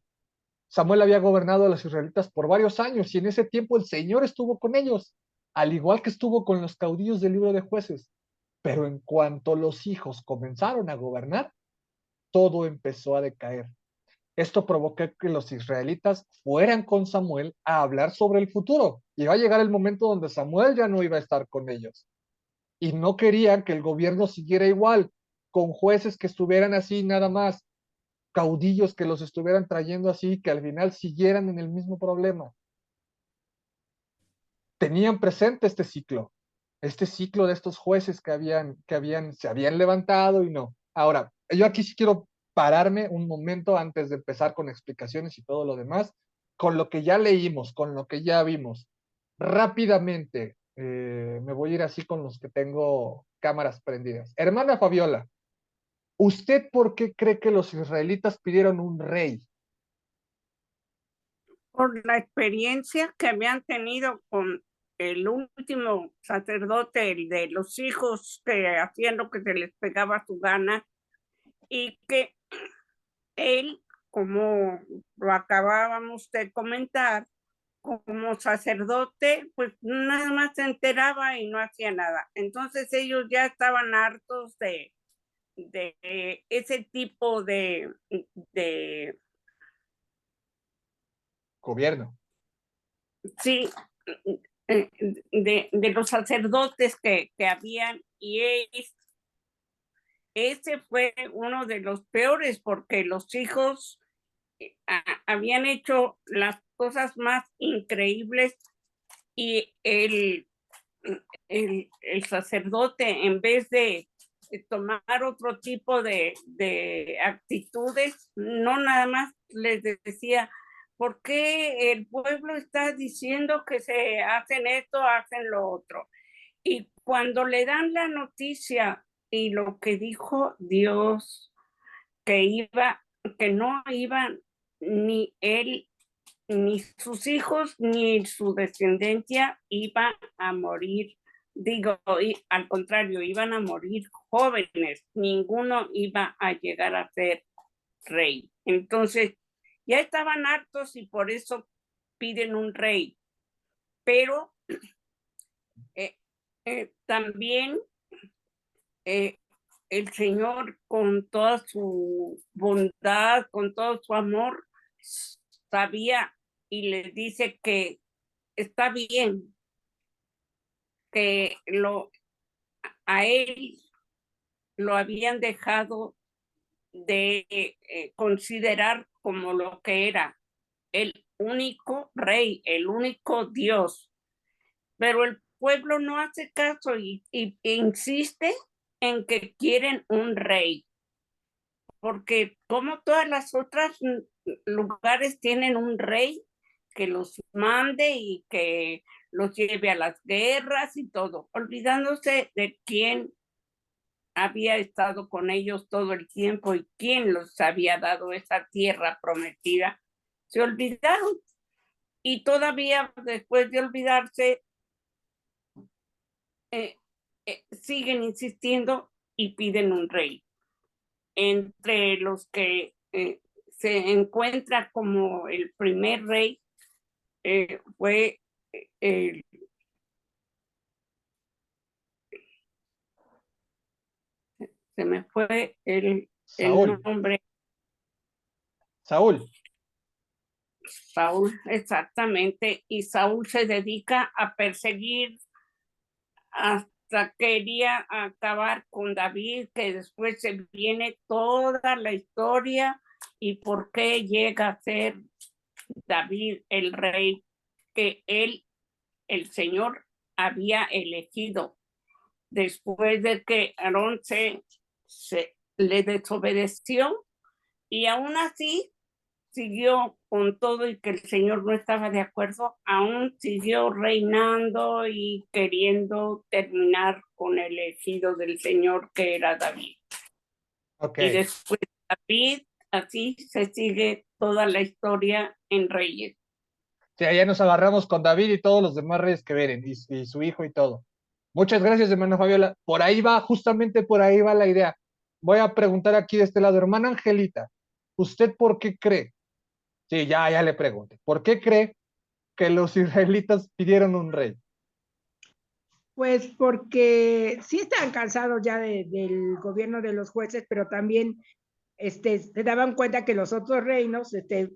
Samuel había gobernado a los israelitas por varios años y en ese tiempo el Señor estuvo con ellos, al igual que estuvo con los caudillos del libro de Jueces. Pero en cuanto los hijos comenzaron a gobernar, todo empezó a decaer. Esto provocó que los israelitas fueran con Samuel a hablar sobre el futuro. Y va a llegar el momento donde Samuel ya no iba a estar con ellos. Y no querían que el gobierno siguiera igual, con jueces que estuvieran así nada más, caudillos que los estuvieran trayendo así, que al final siguieran en el mismo problema. Tenían presente este ciclo de estos jueces se habían levantado y no. Ahora, yo aquí sí quiero pararme un momento antes de empezar con explicaciones y todo lo demás, con lo que ya leímos, con lo que ya vimos. Rápidamente, me voy a ir así con los que tengo cámaras prendidas. Hermana Fabiola, ¿usted por qué cree que los israelitas pidieron un rey? Por la experiencia que habían tenido con el último sacerdote, el de los hijos que hacían lo que se les pegaba su gana, y que él, como lo acabábamos de comentar, como sacerdote, pues nada más se enteraba y no hacía nada. Entonces ellos ya estaban hartos de ese tipo de Gobierno. sí, de los sacerdotes que habían, y ese fue uno de los peores porque los hijos habían hecho las cosas más increíbles y el sacerdote, en vez de tomar otro tipo de actitudes, no nada más les decía, ¿por qué el pueblo está diciendo que se hacen esto, hacen lo otro? Y cuando le dan la noticia y lo que dijo Dios, que no iban ni él, ni sus hijos, ni su descendencia iban a morir. Digo, al contrario, iban a morir jóvenes, ninguno iba a llegar a ser rey. Entonces, ya estaban hartos y por eso piden un rey. Pero también el Señor, con toda su bondad, con todo su amor, sabía y le dice que está bien, que a él lo habían dejado de considerar como lo que era el único rey, el único Dios. Pero el pueblo no hace caso y insiste en que quieren un rey, porque como todas las otras lugares tienen un rey que los mande y que los lleve a las guerras y todo, olvidándose de quién había estado con ellos todo el tiempo y quién los había dado esa tierra prometida. Se olvidaron y todavía después de olvidarse siguen insistiendo y piden un rey. Entre los que se encuentra como el primer rey fue se me fue el nombre. Saúl, exactamente, y Saúl se dedica a perseguir hasta quería acabar con David, que después se viene toda la historia y por qué llega a ser David el rey que el Señor había elegido después de que Aarón se le desobedeció y aún así siguió con todo y que el Señor no estaba de acuerdo, aún siguió reinando y queriendo terminar con el elegido del Señor que era David. Okay. Y después David, así se sigue toda la historia en Reyes. Sí, allá nos agarramos con David y todos los demás reyes que vienen, y su hijo y todo. Muchas gracias, hermana Fabiola. Por ahí va, justamente por ahí va la idea. Voy a preguntar aquí de este lado, hermana Angelita, ¿usted por qué cree? Sí, ya le pregunté. ¿Por qué cree que los israelitas pidieron un rey? Pues porque sí estaban cansados ya del gobierno de los jueces, pero también se daban cuenta que los otros reinos,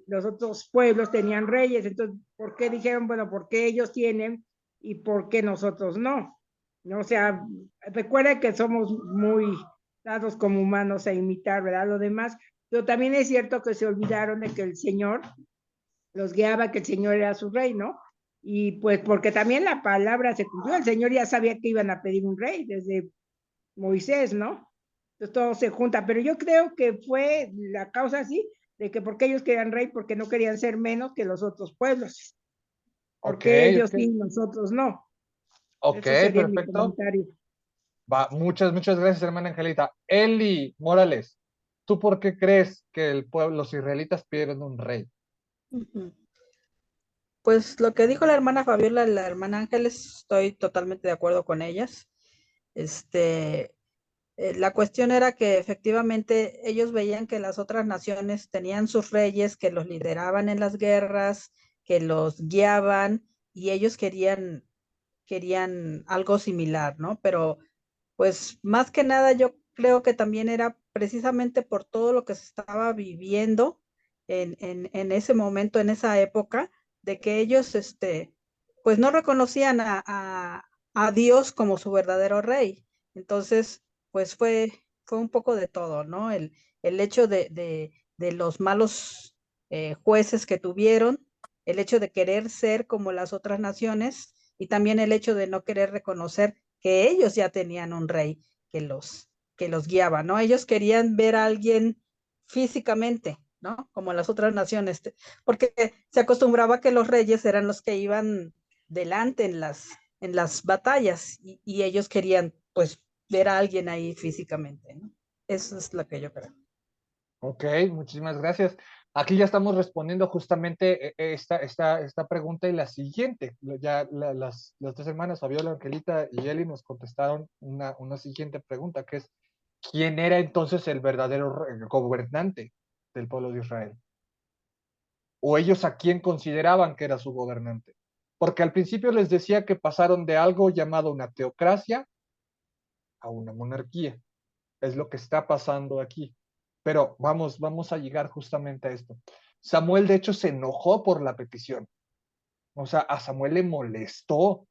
los otros pueblos tenían reyes. Entonces, ¿por qué dijeron, bueno, por qué ellos tienen y por qué nosotros no? ¿No? O sea, recuerda que somos muy dados como humanos a imitar, ¿verdad? Lo demás, pero también es cierto que se olvidaron de que el Señor los guiaba, que el Señor era su rey, ¿no? Y pues porque también la palabra se cumplió, el Señor ya sabía que iban a pedir un rey desde Moisés, ¿no? Entonces todo se junta, pero yo creo que fue la causa así, de que porque ellos querían rey, porque no querían ser menos que los otros pueblos, porque ellos sí, nosotros no. Ok, eso sería mi perfecto. comentario. Va, muchas gracias, hermana Angelita. Eli Morales, ¿tú por qué crees que el pueblo, los israelitas pidieron un rey? Pues lo que dijo la hermana Fabiola y la hermana Ángeles, estoy totalmente de acuerdo con ellas. La cuestión era que efectivamente ellos veían que las otras naciones tenían sus reyes que los lideraban en las guerras, que los guiaban, y ellos querían algo similar, ¿no? Pero pues más que nada yo creo que también era precisamente por todo lo que se estaba viviendo en ese momento, en esa época, de que ellos pues no reconocían a Dios como su verdadero rey. Entonces, pues fue un poco de todo, ¿no? El hecho de los malos jueces que tuvieron, el hecho de querer ser como las otras naciones y también el hecho de no querer reconocer que ellos ya tenían un rey que los guiaba, ¿no? Ellos querían ver a alguien físicamente, ¿no? Como las otras naciones, porque se acostumbraba que los reyes eran los que iban delante en las batallas y ellos querían, pues, ver a alguien ahí físicamente, ¿no? Eso es lo que yo creo. Ok, muchísimas gracias. Aquí ya estamos respondiendo justamente esta pregunta y la siguiente. Ya las dos hermanas, Fabiola, Angelita y Eli, nos contestaron una siguiente pregunta, que es, ¿quién era entonces el verdadero gobernante del pueblo de Israel? ¿O ellos a quién consideraban que era su gobernante? Porque al principio les decía que pasaron de algo llamado una teocracia a una monarquía. Es lo que está pasando aquí. Pero vamos a llegar justamente a esto. Samuel, de hecho, se enojó por la petición. O sea, a Samuel le molestó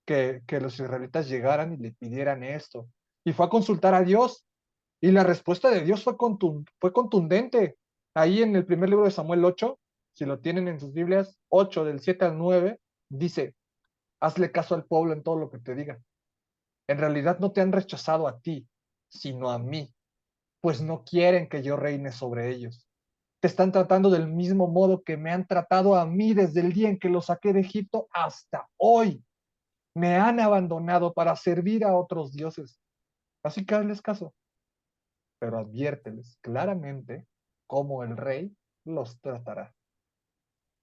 que los israelitas llegaran y le pidieran esto. Y fue a consultar a Dios. Y la respuesta de Dios fue contundente. Ahí en el primer libro de Samuel 8, si lo tienen en sus Biblias, 8 del 7 al 9, dice, hazle caso al pueblo en todo lo que te diga. En realidad no te han rechazado a ti, sino a mí, pues no quieren que yo reine sobre ellos. Te están tratando del mismo modo que me han tratado a mí desde el día en que los saqué de Egipto hasta hoy. Me han abandonado para servir a otros dioses. Así que hazles caso, pero adviérteles claramente cómo el rey los tratará.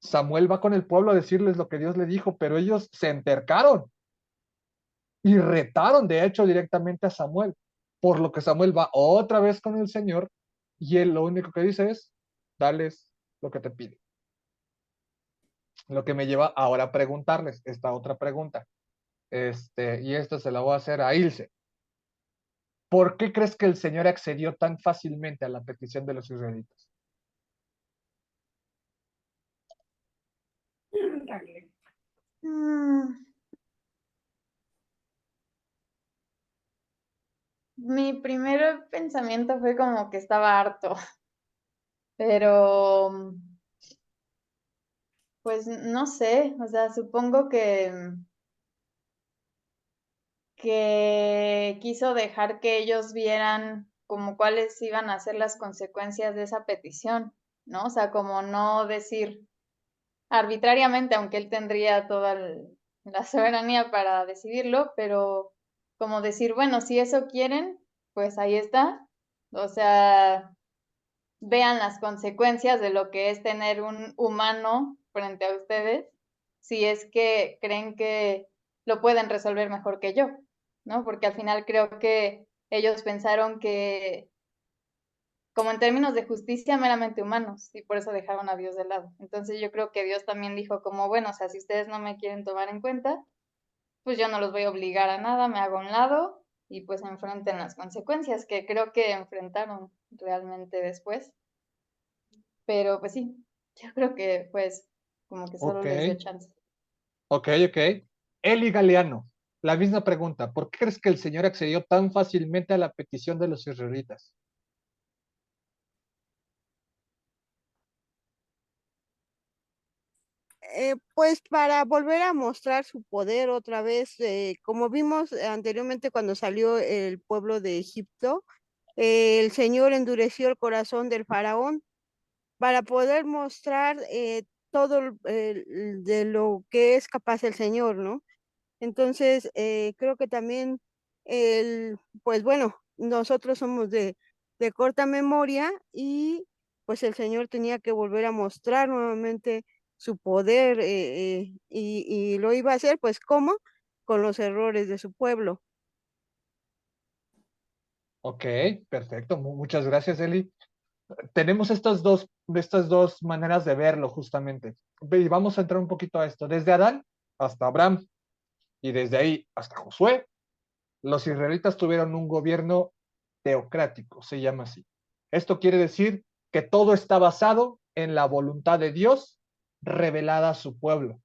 Samuel va con el pueblo a decirles lo que Dios le dijo, pero ellos se entercaron y retaron, de hecho, directamente a Samuel, por lo que Samuel va otra vez con el Señor y él lo único que dice es, dales lo que te pide. Lo que me lleva ahora a preguntarles esta otra pregunta. Y esta se la voy a hacer a Ilse. ¿Por qué crees que el Señor accedió tan fácilmente a la petición de los israelitas? Dale. Mm, Mi primer pensamiento fue como que estaba harto, pero pues no sé, o sea, supongo que quiso dejar que ellos vieran como cuáles iban a ser las consecuencias de esa petición, ¿no? O sea, como no decir arbitrariamente, aunque él tendría toda la soberanía para decidirlo, pero como decir, bueno, si eso quieren, pues ahí está. O sea, vean las consecuencias de lo que es tener un humano frente a ustedes, si es que creen que lo pueden resolver mejor que yo, ¿no? Porque al final creo que ellos pensaron que, como en términos de justicia, meramente humanos, y por eso dejaron a Dios de lado. Entonces yo creo que Dios también dijo como, bueno, o sea, si ustedes no me quieren tomar en cuenta, pues yo no los voy a obligar a nada, me hago a un lado y pues enfrenten las consecuencias que creo que enfrentaron realmente después. Pero pues sí, yo creo que pues como que solo Ok, les dio chance. ok. Eli Galeano, la misma pregunta. ¿Por qué crees que el Señor accedió tan fácilmente a la petición de los israelitas? Pues para volver a mostrar su poder otra vez, como vimos anteriormente cuando salió el pueblo de Egipto, el Señor endureció el corazón del faraón para poder mostrar todo de lo que es capaz el Señor, ¿no? Entonces, creo que también, pues bueno, nosotros somos de corta memoria y pues el Señor tenía que volver a mostrar nuevamente su poder y lo iba a hacer, pues ¿cómo? Con los errores de su pueblo. Ok, perfecto. Muchas gracias, Eli. Tenemos estas dos maneras de verlo justamente. Y vamos a entrar un poquito a esto. Desde Adán hasta Abraham y desde ahí hasta Josué, los israelitas tuvieron un gobierno teocrático, se llama así. Esto quiere decir que todo está basado en la voluntad de Dios revelada a su pueblo.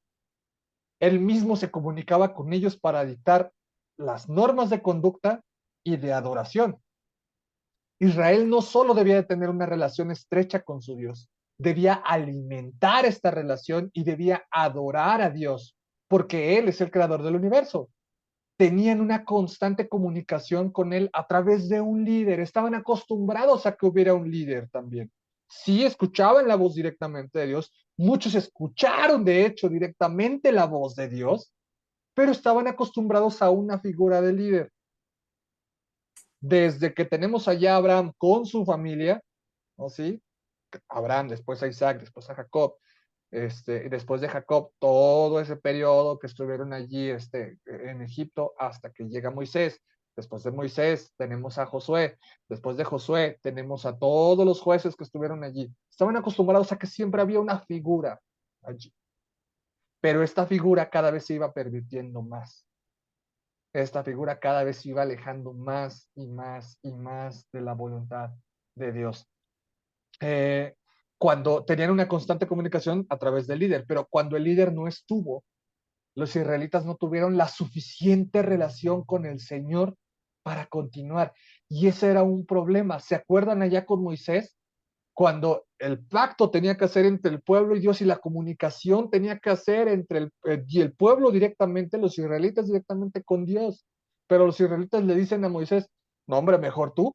Él mismo se comunicaba con ellos para dictar las normas de conducta y de adoración. Israel no solo debía de tener una relación estrecha con su Dios, debía alimentar esta relación y debía adorar a Dios, porque Él es el creador del universo. Tenían una constante comunicación con Él a través de un líder, estaban acostumbrados a que hubiera un líder también. Sí escuchaban la voz directamente de Dios, muchos escucharon de hecho directamente la voz de Dios, pero estaban acostumbrados a una figura de líder. Desde que tenemos allá a Abraham con su familia, ¿no? ¿Sí? Abraham, después a Isaac, después a Jacob, después de Jacob, todo ese periodo que estuvieron allí en Egipto hasta que llega Moisés. Después de Moisés tenemos a Josué. Después de Josué tenemos a todos los jueces que estuvieron allí. Estaban acostumbrados a que siempre había una figura allí. Pero esta figura cada vez se iba pervirtiendo más. Esta figura cada vez se iba alejando más y más y más de la voluntad de Dios. Cuando tenían una constante comunicación a través del líder, pero cuando el líder no estuvo, los israelitas no tuvieron la suficiente relación con el Señor para continuar. Y ese era un problema. ¿Se acuerdan allá con Moisés? Cuando el pacto tenía que hacer entre el pueblo y Dios y la comunicación tenía que hacer entre y el pueblo directamente, los israelitas directamente con Dios. Pero los israelitas le dicen a Moisés, no hombre, mejor tú.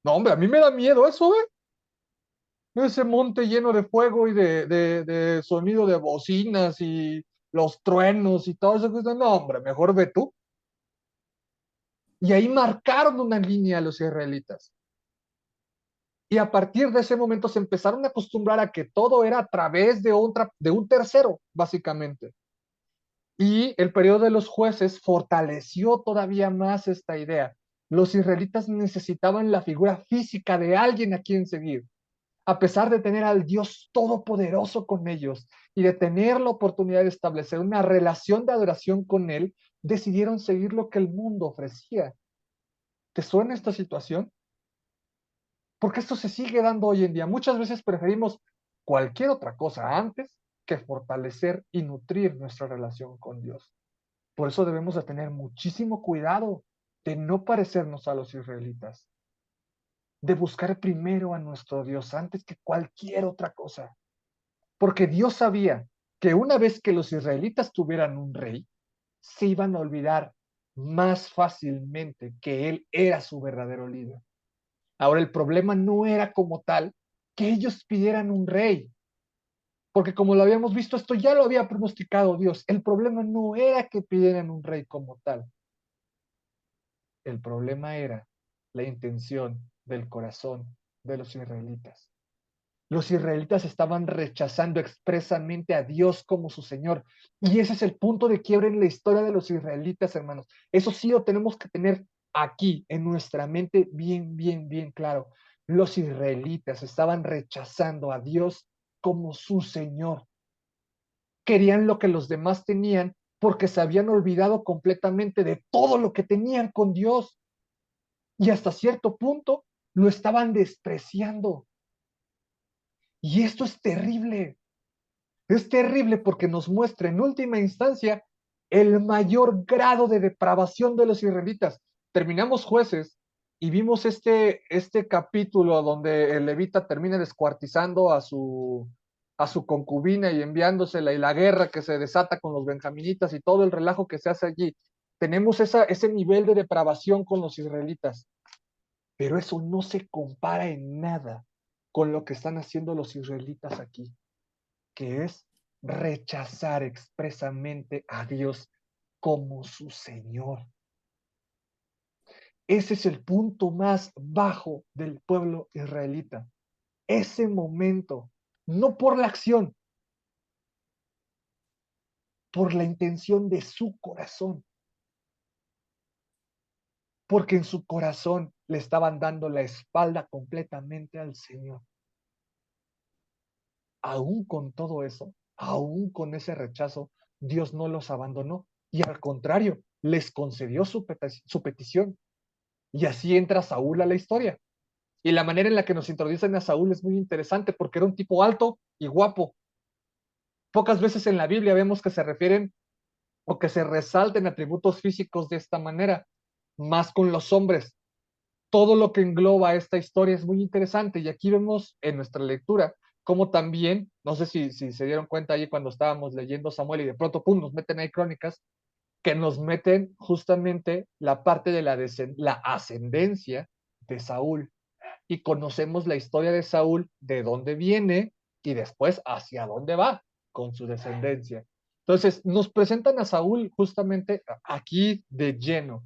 No hombre, a mí me da miedo eso, ¿eh? Ese monte lleno de fuego y de sonido de bocinas y los truenos y todo eso. No, hombre, mejor ve tú. Y ahí marcaron una línea a los israelitas. Y a partir de ese momento se empezaron a acostumbrar a que todo era a través de un tercero, básicamente. Y el periodo de los jueces fortaleció todavía más esta idea. Los israelitas necesitaban la figura física de alguien a quien seguir. A pesar de tener al Dios todopoderoso con ellos y de tener la oportunidad de establecer una relación de adoración con Él, decidieron seguir lo que el mundo ofrecía. ¿Te suena esta situación? Porque esto se sigue dando hoy en día. Muchas veces preferimos cualquier otra cosa antes que fortalecer y nutrir nuestra relación con Dios. Por eso debemos de tener muchísimo cuidado de no parecernos a los israelitas, de buscar primero a nuestro Dios antes que cualquier otra cosa. Porque Dios sabía que una vez que los israelitas tuvieran un rey, se iban a olvidar más fácilmente que Él era su verdadero líder. Ahora, el problema no era como tal que ellos pidieran un rey, porque como lo habíamos visto, esto ya lo había pronosticado Dios. El problema no era que pidieran un rey como tal. El problema era la intención del corazón de los israelitas. Los israelitas estaban rechazando expresamente a Dios como su Señor. Y ese es el punto de quiebre en la historia de los israelitas, hermanos. Eso sí lo tenemos que tener aquí en nuestra mente bien, bien, bien claro. Los israelitas estaban rechazando a Dios como su Señor. Querían lo que los demás tenían porque se habían olvidado completamente de todo lo que tenían con Dios. Y hasta cierto punto lo estaban despreciando. Y esto es terrible. Es terrible porque nos muestra en última instancia el mayor grado de depravación de los israelitas. Terminamos Jueces y vimos este capítulo donde el levita termina descuartizando a su concubina y enviándosela, y la guerra que se desata con los benjaminitas y todo el relajo que se hace allí. Tenemos ese nivel de depravación con los israelitas, pero eso no se compara en nada con lo que están haciendo los israelitas aquí, que es rechazar expresamente a Dios como su Señor. Ese es el punto más bajo del pueblo israelita. Ese momento, no por la acción, por la intención de su corazón. Porque en su corazón le estaban dando la espalda completamente al Señor. Aún con todo eso, aún con ese rechazo, Dios no los abandonó y al contrario, les concedió su petición. Y así entra Saúl a la historia. Y la manera en la que nos introducen a Saúl es muy interesante porque era un tipo alto y guapo. Pocas veces en la Biblia vemos que se refieren o que se resalten atributos físicos de esta manera, más con los hombres. todo lo que engloba esta historia es muy interesante. Y aquí vemos en nuestra lectura cómo también, no sé si se dieron cuenta ahí cuando estábamos leyendo Samuel y de pronto, pum, nos meten ahí crónicas, que nos meten justamente la parte de la ascendencia de Saúl. Y conocemos la historia de Saúl, de dónde viene y después hacia dónde va con su descendencia. Entonces, nos presentan a Saúl justamente aquí de lleno.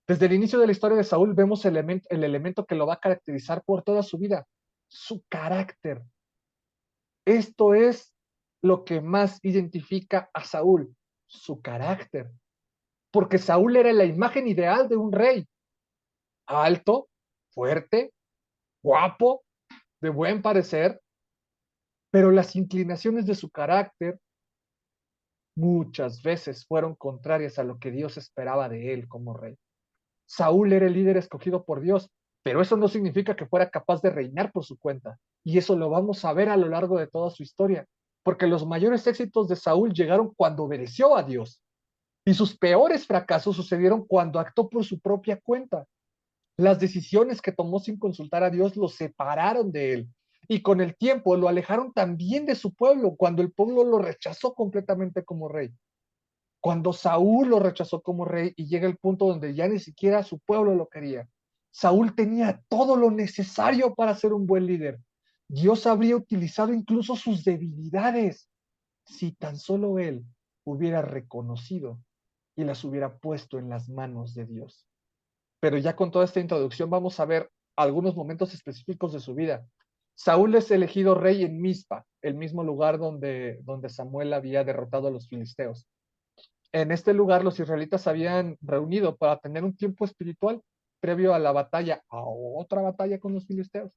Desde el inicio de la historia de Saúl vemos el elemento que lo va a caracterizar por toda su vida, su carácter. Esto es lo que más identifica a Saúl, su carácter. Porque Saúl era la imagen ideal de un rey, alto, fuerte, guapo, de buen parecer, pero las inclinaciones de su carácter muchas veces fueron contrarias a lo que Dios esperaba de él como rey. Saúl era el líder escogido por Dios, pero eso no significa que fuera capaz de reinar por su cuenta. Y eso lo vamos a ver a lo largo de toda su historia, porque los mayores éxitos de Saúl llegaron cuando obedeció a Dios, y sus peores fracasos sucedieron cuando actuó por su propia cuenta. Las decisiones que tomó sin consultar a Dios lo separaron de él, y con el tiempo lo alejaron también de su pueblo, cuando el pueblo lo rechazó completamente como rey. Cuando Saúl lo rechazó como rey y llega el punto donde ya ni siquiera su pueblo lo quería. Saúl tenía todo lo necesario para ser un buen líder. Dios habría utilizado incluso sus debilidades si tan solo él hubiera reconocido y las hubiera puesto en las manos de Dios. Pero ya con toda esta introducción vamos a ver algunos momentos específicos de su vida. Saúl es elegido rey en Mizpa, el mismo lugar donde Samuel había derrotado a los filisteos. En este lugar los israelitas se habían reunido para tener un tiempo espiritual previo a la batalla, a otra batalla con los filisteos.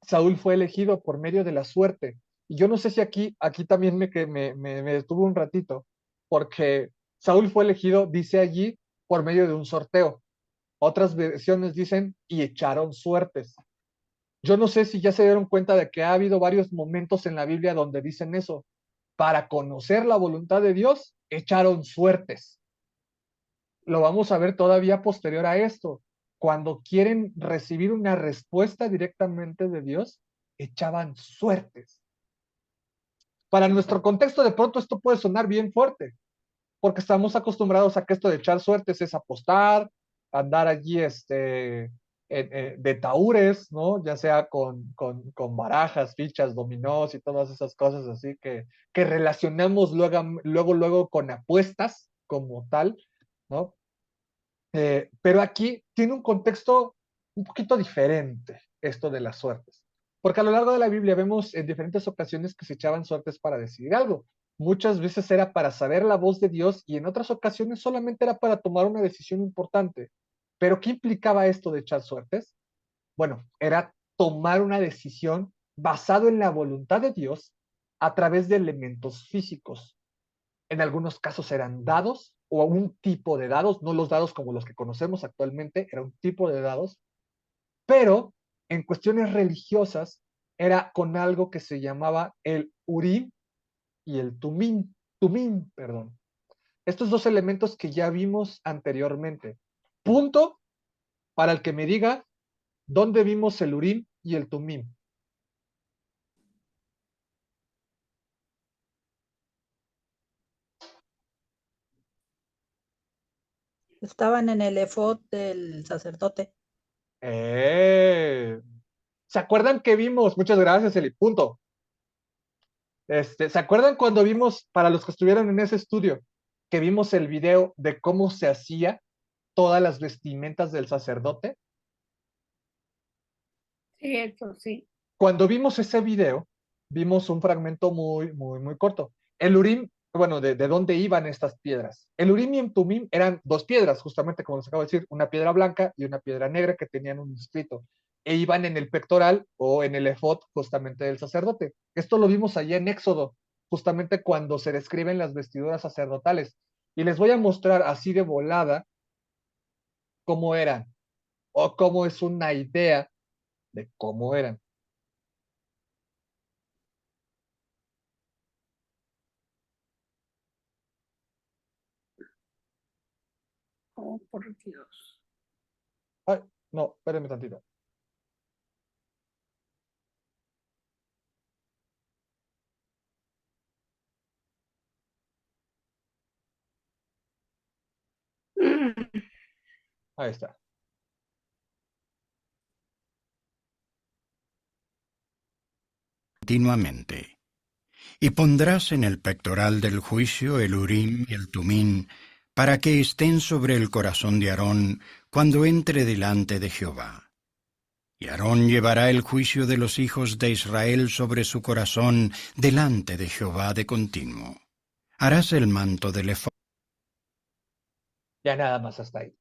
Saúl fue elegido por medio de la suerte. Y yo no sé si aquí también me detuve un ratito, porque Saúl fue elegido, dice allí, por medio de un sorteo. Otras versiones dicen, y echaron suertes. Yo no sé si ya se dieron cuenta de que ha habido varios momentos en la Biblia donde dicen eso. Para conocer la voluntad de Dios, echaron suertes. Lo vamos a ver todavía posterior a esto. Cuando quieren recibir una respuesta directamente de Dios, echaban suertes. Para nuestro contexto, de pronto esto puede sonar bien fuerte, porque estamos acostumbrados a que esto de echar suertes es apostar, andar allí de taúres, ¿no? Ya sea con barajas, fichas, dominós y todas esas cosas así que relacionamos luego con apuestas como tal, ¿no? Pero aquí tiene un contexto un poquito diferente, esto de las suertes. Porque a lo largo de la Biblia vemos en diferentes ocasiones que se echaban suertes para decidir algo. Muchas veces era para saber la voz de Dios y en otras ocasiones solamente era para tomar una decisión importante. Pero ¿qué implicaba esto de echar suertes? Bueno, era tomar una decisión basado en la voluntad de Dios a través de elementos físicos. En algunos casos eran dados o un tipo de dados, no los dados como los que conocemos actualmente, era un tipo de dados, pero en cuestiones religiosas era con algo que se llamaba el Urim y el Tumim, perdón. Estos dos elementos que ya vimos anteriormente. Punto para el que me diga dónde vimos el Urim y el Tumim. Estaban en el efod del sacerdote. ¿Se acuerdan que vimos? Muchas gracias, Eli. Punto. ¿Se acuerdan cuando vimos, para los que estuvieron en ese estudio, que vimos el video de cómo se hacía todas las vestimentas del sacerdote? Sí, eso sí. Cuando vimos ese video, vimos un fragmento muy corto. El Urim, bueno, de dónde iban estas piedras. El Urim y el Tumim eran dos piedras, justamente como les acabo de decir, una piedra blanca y una piedra negra que tenían un inscrito. E iban en el pectoral o en el efod justamente del sacerdote. Esto lo vimos allá en Éxodo, justamente cuando se describen las vestiduras sacerdotales. Y les voy a mostrar así de volada cómo eran, o cómo es una idea de cómo eran. Oh, por Dios. Ay, no, espérenme tantito. Ahí está. Continuamente. Y pondrás en el pectoral del juicio el Urim y el Tumín, para que estén sobre el corazón de Aarón cuando entre delante de Jehová. Y Aarón llevará el juicio de los hijos de Israel sobre su corazón delante de Jehová de continuo. Harás el manto del efod. Ya nada más hasta ahí.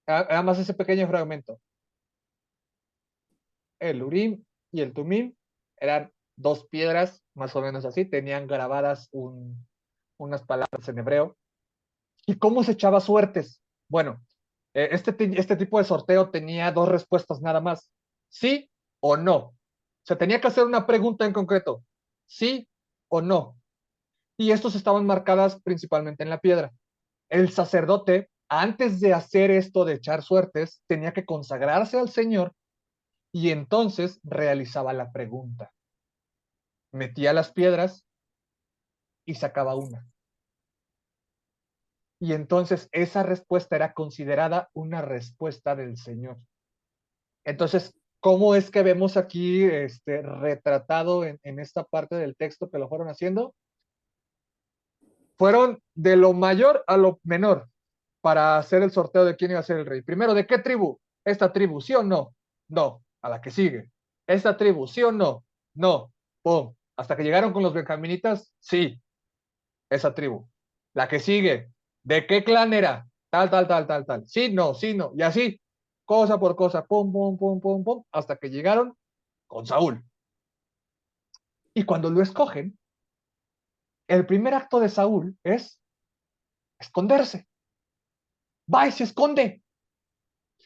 Nada más ese pequeño fragmento. El Urim y el Tumim eran dos piedras, más o menos así, tenían grabadas unas palabras en hebreo. ¿Y cómo se echaba suertes? Bueno, este tipo de sorteo tenía dos respuestas nada más, sí o no. Se tenía que hacer una pregunta en concreto, sí o no. Y estos estaban marcadas principalmente en la piedra. El sacerdote, antes de hacer esto de echar suertes, tenía que consagrarse al Señor y entonces realizaba la pregunta. Metía las piedras y sacaba una. Y entonces esa respuesta era considerada una respuesta del Señor. Entonces, ¿cómo es que vemos aquí retratado en esta parte del texto que lo fueron haciendo? Fueron de lo mayor a lo menor para hacer el sorteo de quién iba a ser el rey. Primero, ¿de qué tribu? Esta tribu, ¿sí o no? No, a la que sigue. Esta tribu, ¿sí o no? No, pum. Hasta que llegaron con los benjaminitas, sí, esa tribu. La que sigue, ¿de qué clan era? Tal, tal, tal, tal, tal. Sí, no, sí, no. Y así, cosa por cosa, pum, pum, pum, pum, pum, hasta que llegaron con Saúl. Y cuando lo escogen, el primer acto de Saúl es esconderse. Va y se esconde.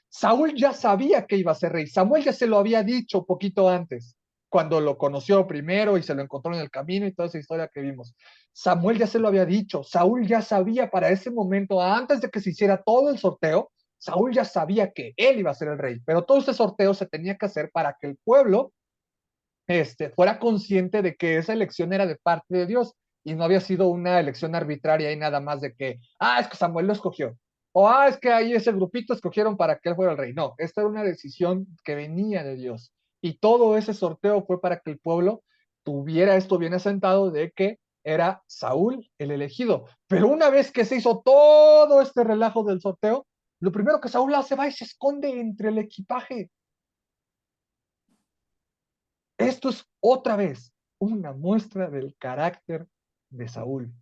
Saúl ya sabía que iba a ser rey. Samuel ya se lo había dicho poquito antes, cuando lo conoció primero y se lo encontró en el camino y toda esa historia que vimos. Samuel ya se lo había dicho. Saúl ya sabía para ese momento, antes de que se hiciera todo el sorteo, Saúl ya sabía que él iba a ser el rey. Pero todo ese sorteo se tenía que hacer para que el pueblo fuera consciente de que esa elección era de parte de Dios y no había sido una elección arbitraria y nada más de que, es que Samuel lo escogió, o es que ahí ese grupito escogieron para que él fuera el rey. No, esta era una decisión que venía de Dios y todo ese sorteo fue para que el pueblo tuviera esto bien asentado de que era Saúl el elegido. Pero una vez que se hizo todo este relajo del sorteo, lo primero que Saúl hace va y se esconde entre el equipaje. Esto es otra vez una muestra del carácter de Saúl,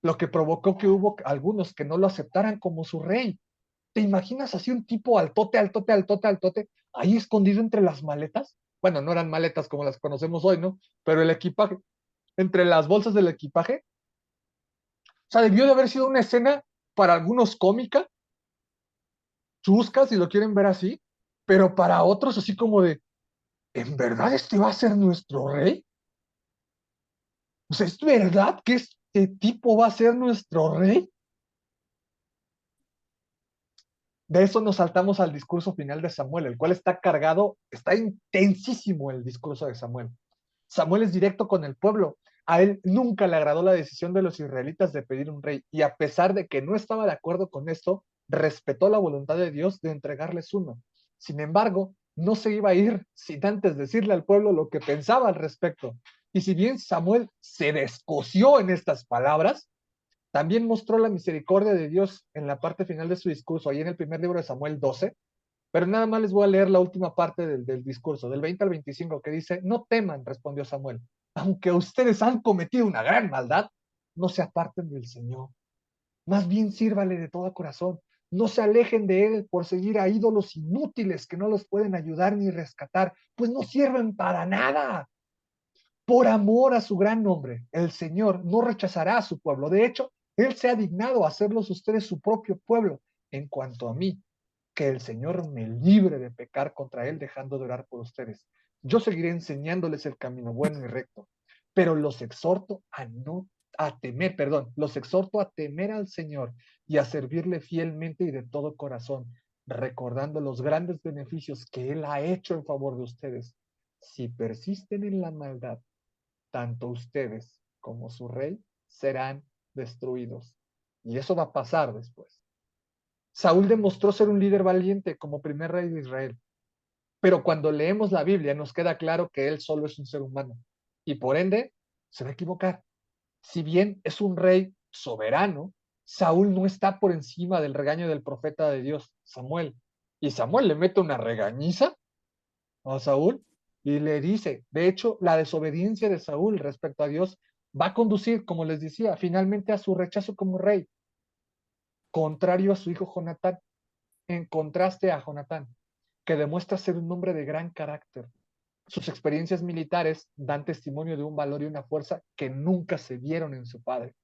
lo que provocó que hubo algunos que no lo aceptaran como su rey. ¿Te imaginas así un tipo altote, altote, altote, altote, ahí escondido entre las maletas? Bueno, no eran maletas como las conocemos hoy, ¿no? Pero el equipaje, entre las bolsas del equipaje. O sea, debió de haber sido una escena para algunos cómica, chusca, si lo quieren ver así, pero para otros así como de, ¿en verdad este va a ser nuestro rey? O sea, ¿es verdad que este tipo va a ser nuestro rey? De eso nos saltamos al discurso final de Samuel, el cual está cargado, está intensísimo el discurso de Samuel. Samuel es directo con el pueblo. A él nunca le agradó la decisión de los israelitas de pedir un rey, y a pesar de que no estaba de acuerdo con esto, respetó la voluntad de Dios de entregarles uno. Sin embargo, no se iba a ir sin antes decirle al pueblo lo que pensaba al respecto. Y si bien Samuel se descoció en estas palabras, también mostró la misericordia de Dios en la parte final de su discurso, ahí en el primer libro de Samuel 12, pero nada más les voy a leer la última parte del discurso, del 20 al 25, que dice, no teman, respondió Samuel, aunque ustedes han cometido una gran maldad, no se aparten del Señor, más bien sírvale de todo corazón, no se alejen de él por seguir a ídolos inútiles que no los pueden ayudar ni rescatar, pues no sirven para nada. Por amor a su gran nombre, el Señor no rechazará a su pueblo. De hecho, Él se ha dignado a hacerlos ustedes su propio pueblo. En cuanto a mí, que el Señor me libre de pecar contra Él dejando de orar por ustedes. Yo seguiré enseñándoles el camino bueno y recto, pero los exhorto a temer al Señor y a servirle fielmente y de todo corazón, recordando los grandes beneficios que Él ha hecho en favor de ustedes. Si persisten en la maldad, tanto ustedes como su rey serán destruidos. Y eso va a pasar después. Saúl demostró ser un líder valiente como primer rey de Israel. Pero cuando leemos la Biblia nos queda claro que él solo es un ser humano y por ende se va a equivocar. Si bien es un rey soberano, Saúl no está por encima del regaño del profeta de Dios, Samuel. Y Samuel le mete una regañiza a Saúl y le dice, de hecho, la desobediencia de Saúl respecto a Dios va a conducir, como les decía, finalmente a su rechazo como rey, contrario a su hijo Jonatán, en contraste a Jonatán, que demuestra ser un hombre de gran carácter. Sus experiencias militares dan testimonio de un valor y una fuerza que nunca se vieron en su padre.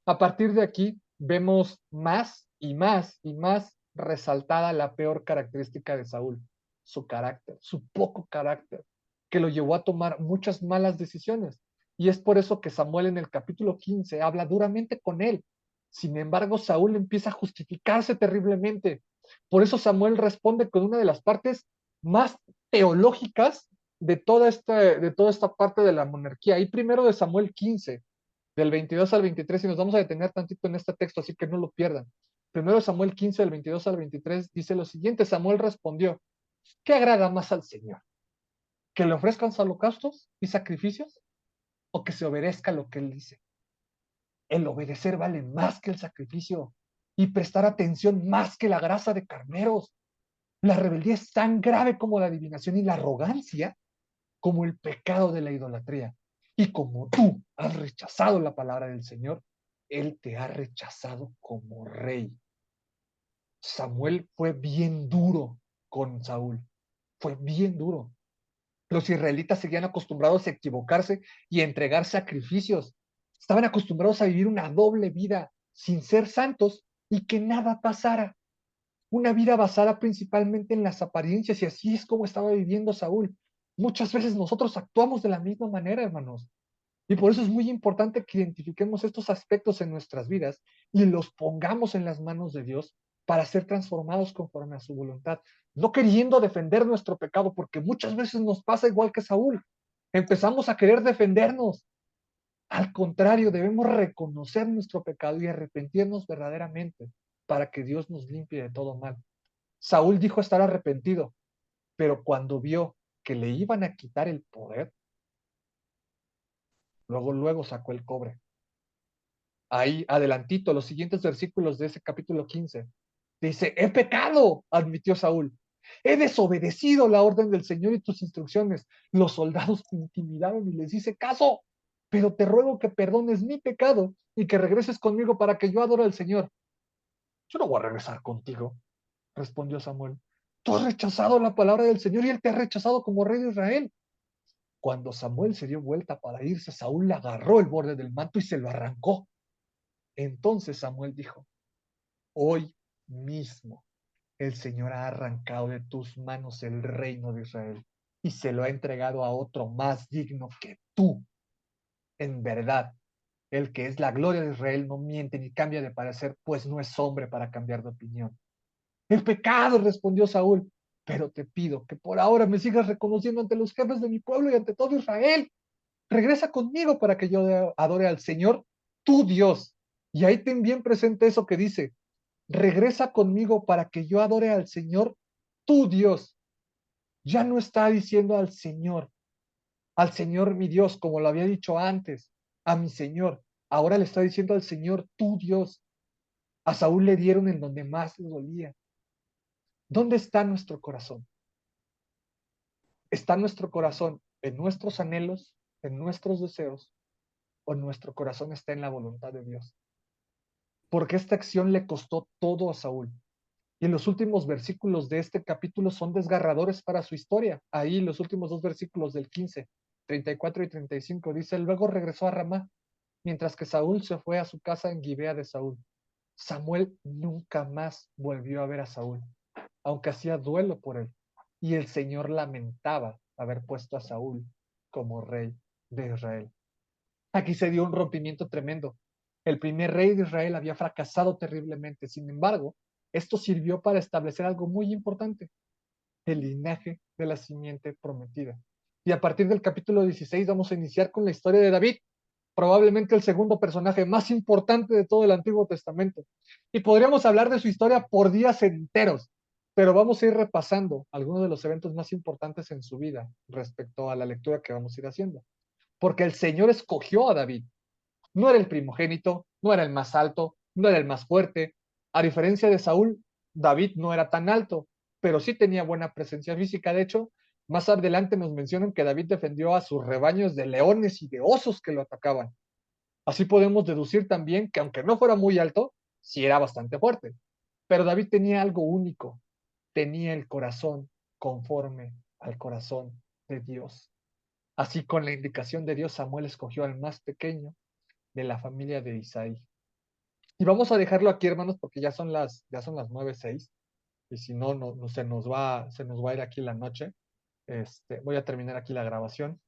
A partir de aquí, vemos más y más y más resaltada la peor característica de Saúl, su carácter, su poco carácter, que lo llevó a tomar muchas malas decisiones. Y es por eso que Samuel en el capítulo 15 habla duramente con él. Sin embargo, Saúl empieza a justificarse terriblemente. Por eso Samuel responde con una de las partes más teológicas de toda esta parte de la monarquía. Y primero de Samuel 15, del 22 al 23, y nos vamos a detener tantito en este texto, así que no lo pierdan. Primero Samuel 15, del 22 al 23, dice lo siguiente: Samuel respondió, ¿qué agrada más al Señor? ¿Que le ofrezcan holocaustos y sacrificios? ¿O que se obedezca lo que Él dice? El obedecer vale más que el sacrificio y prestar atención más que la grasa de carneros. La rebeldía es tan grave como la adivinación y la arrogancia como el pecado de la idolatría. Y como tú has rechazado la palabra del Señor, Él te ha rechazado como rey. Samuel fue bien duro con Saúl, fue bien duro. Los israelitas seguían acostumbrados a equivocarse y a entregar sacrificios. Estaban acostumbrados a vivir una doble vida sin ser santos y que nada pasara. Una vida basada principalmente en las apariencias, y así es como estaba viviendo Saúl. Muchas veces nosotros actuamos de la misma manera, hermanos. Y por eso es muy importante que identifiquemos estos aspectos en nuestras vidas y los pongamos en las manos de Dios para ser transformados conforme a su voluntad, no queriendo defender nuestro pecado, porque muchas veces nos pasa igual que Saúl. Empezamos a querer defendernos. Al contrario, debemos reconocer nuestro pecado y arrepentirnos verdaderamente para que Dios nos limpie de todo mal. Saúl dijo estar arrepentido, pero cuando vio que le iban a quitar el poder, luego sacó el cobre. Ahí adelantito, los siguientes versículos de ese capítulo 15, dice, he pecado, admitió Saúl. He desobedecido la orden del Señor y tus instrucciones. Los soldados te intimidaron y les hice caso, pero te ruego que perdones mi pecado y que regreses conmigo para que yo adore al Señor. Yo no voy a regresar contigo, respondió Samuel. Tú has rechazado la palabra del Señor y Él te ha rechazado como rey de Israel. Cuando Samuel se dio vuelta para irse, Saúl le agarró el borde del manto y se lo arrancó. Entonces Samuel dijo, hoy mismo el Señor ha arrancado de tus manos el reino de Israel y se lo ha entregado a otro más digno que tú. En verdad, el que es la gloria de Israel no miente ni cambia de parecer, pues no es hombre para cambiar de opinión. El pecado, respondió Saúl, pero te pido que por ahora me sigas reconociendo ante los jefes de mi pueblo y ante todo Israel. Regresa conmigo para que yo adore al Señor, tu Dios. Y ahí ten bien presente eso que dice, regresa conmigo para que yo adore al Señor, tu Dios. Ya no está diciendo al Señor mi Dios, como lo había dicho antes, a mi Señor. Ahora le está diciendo al Señor, tu Dios. A Saúl le dieron en donde más le dolía. ¿Dónde está nuestro corazón? ¿Está nuestro corazón en nuestros anhelos, en nuestros deseos, o nuestro corazón está en la voluntad de Dios? Porque esta acción le costó todo a Saúl. Y los últimos versículos de este capítulo son desgarradores para su historia. Ahí los últimos dos versículos del 15, 34 y 35, dice, luego regresó a Ramá, mientras que Saúl se fue a su casa en Gibea de Saúl. Samuel nunca más volvió a ver a Saúl, aunque hacía duelo por él. Y el Señor lamentaba haber puesto a Saúl como rey de Israel. Aquí se dio un rompimiento tremendo. El primer rey de Israel había fracasado terriblemente. Sin embargo, esto sirvió para establecer algo muy importante: el linaje de la simiente prometida. Y a partir del capítulo 16 vamos a iniciar con la historia de David, probablemente el segundo personaje más importante de todo el Antiguo Testamento. Y podríamos hablar de su historia por días enteros, pero vamos a ir repasando algunos de los eventos más importantes en su vida respecto a la lectura que vamos a ir haciendo. Porque el Señor escogió a David. No era el primogénito, no era el más alto, no era el más fuerte. A diferencia de Saúl, David no era tan alto, pero sí tenía buena presencia física. De hecho, más adelante nos mencionan que David defendió a sus rebaños de leones y de osos que lo atacaban. Así podemos deducir también que aunque no fuera muy alto, sí era bastante fuerte. Pero David tenía algo único: tenía el corazón conforme al corazón de Dios. Así, con la indicación de Dios, Samuel escogió al más pequeño de la familia de Isaí. Y vamos a dejarlo aquí, hermanos, porque ya son las 9:06, y si no, se nos va a ir aquí la noche. Voy a terminar aquí la grabación.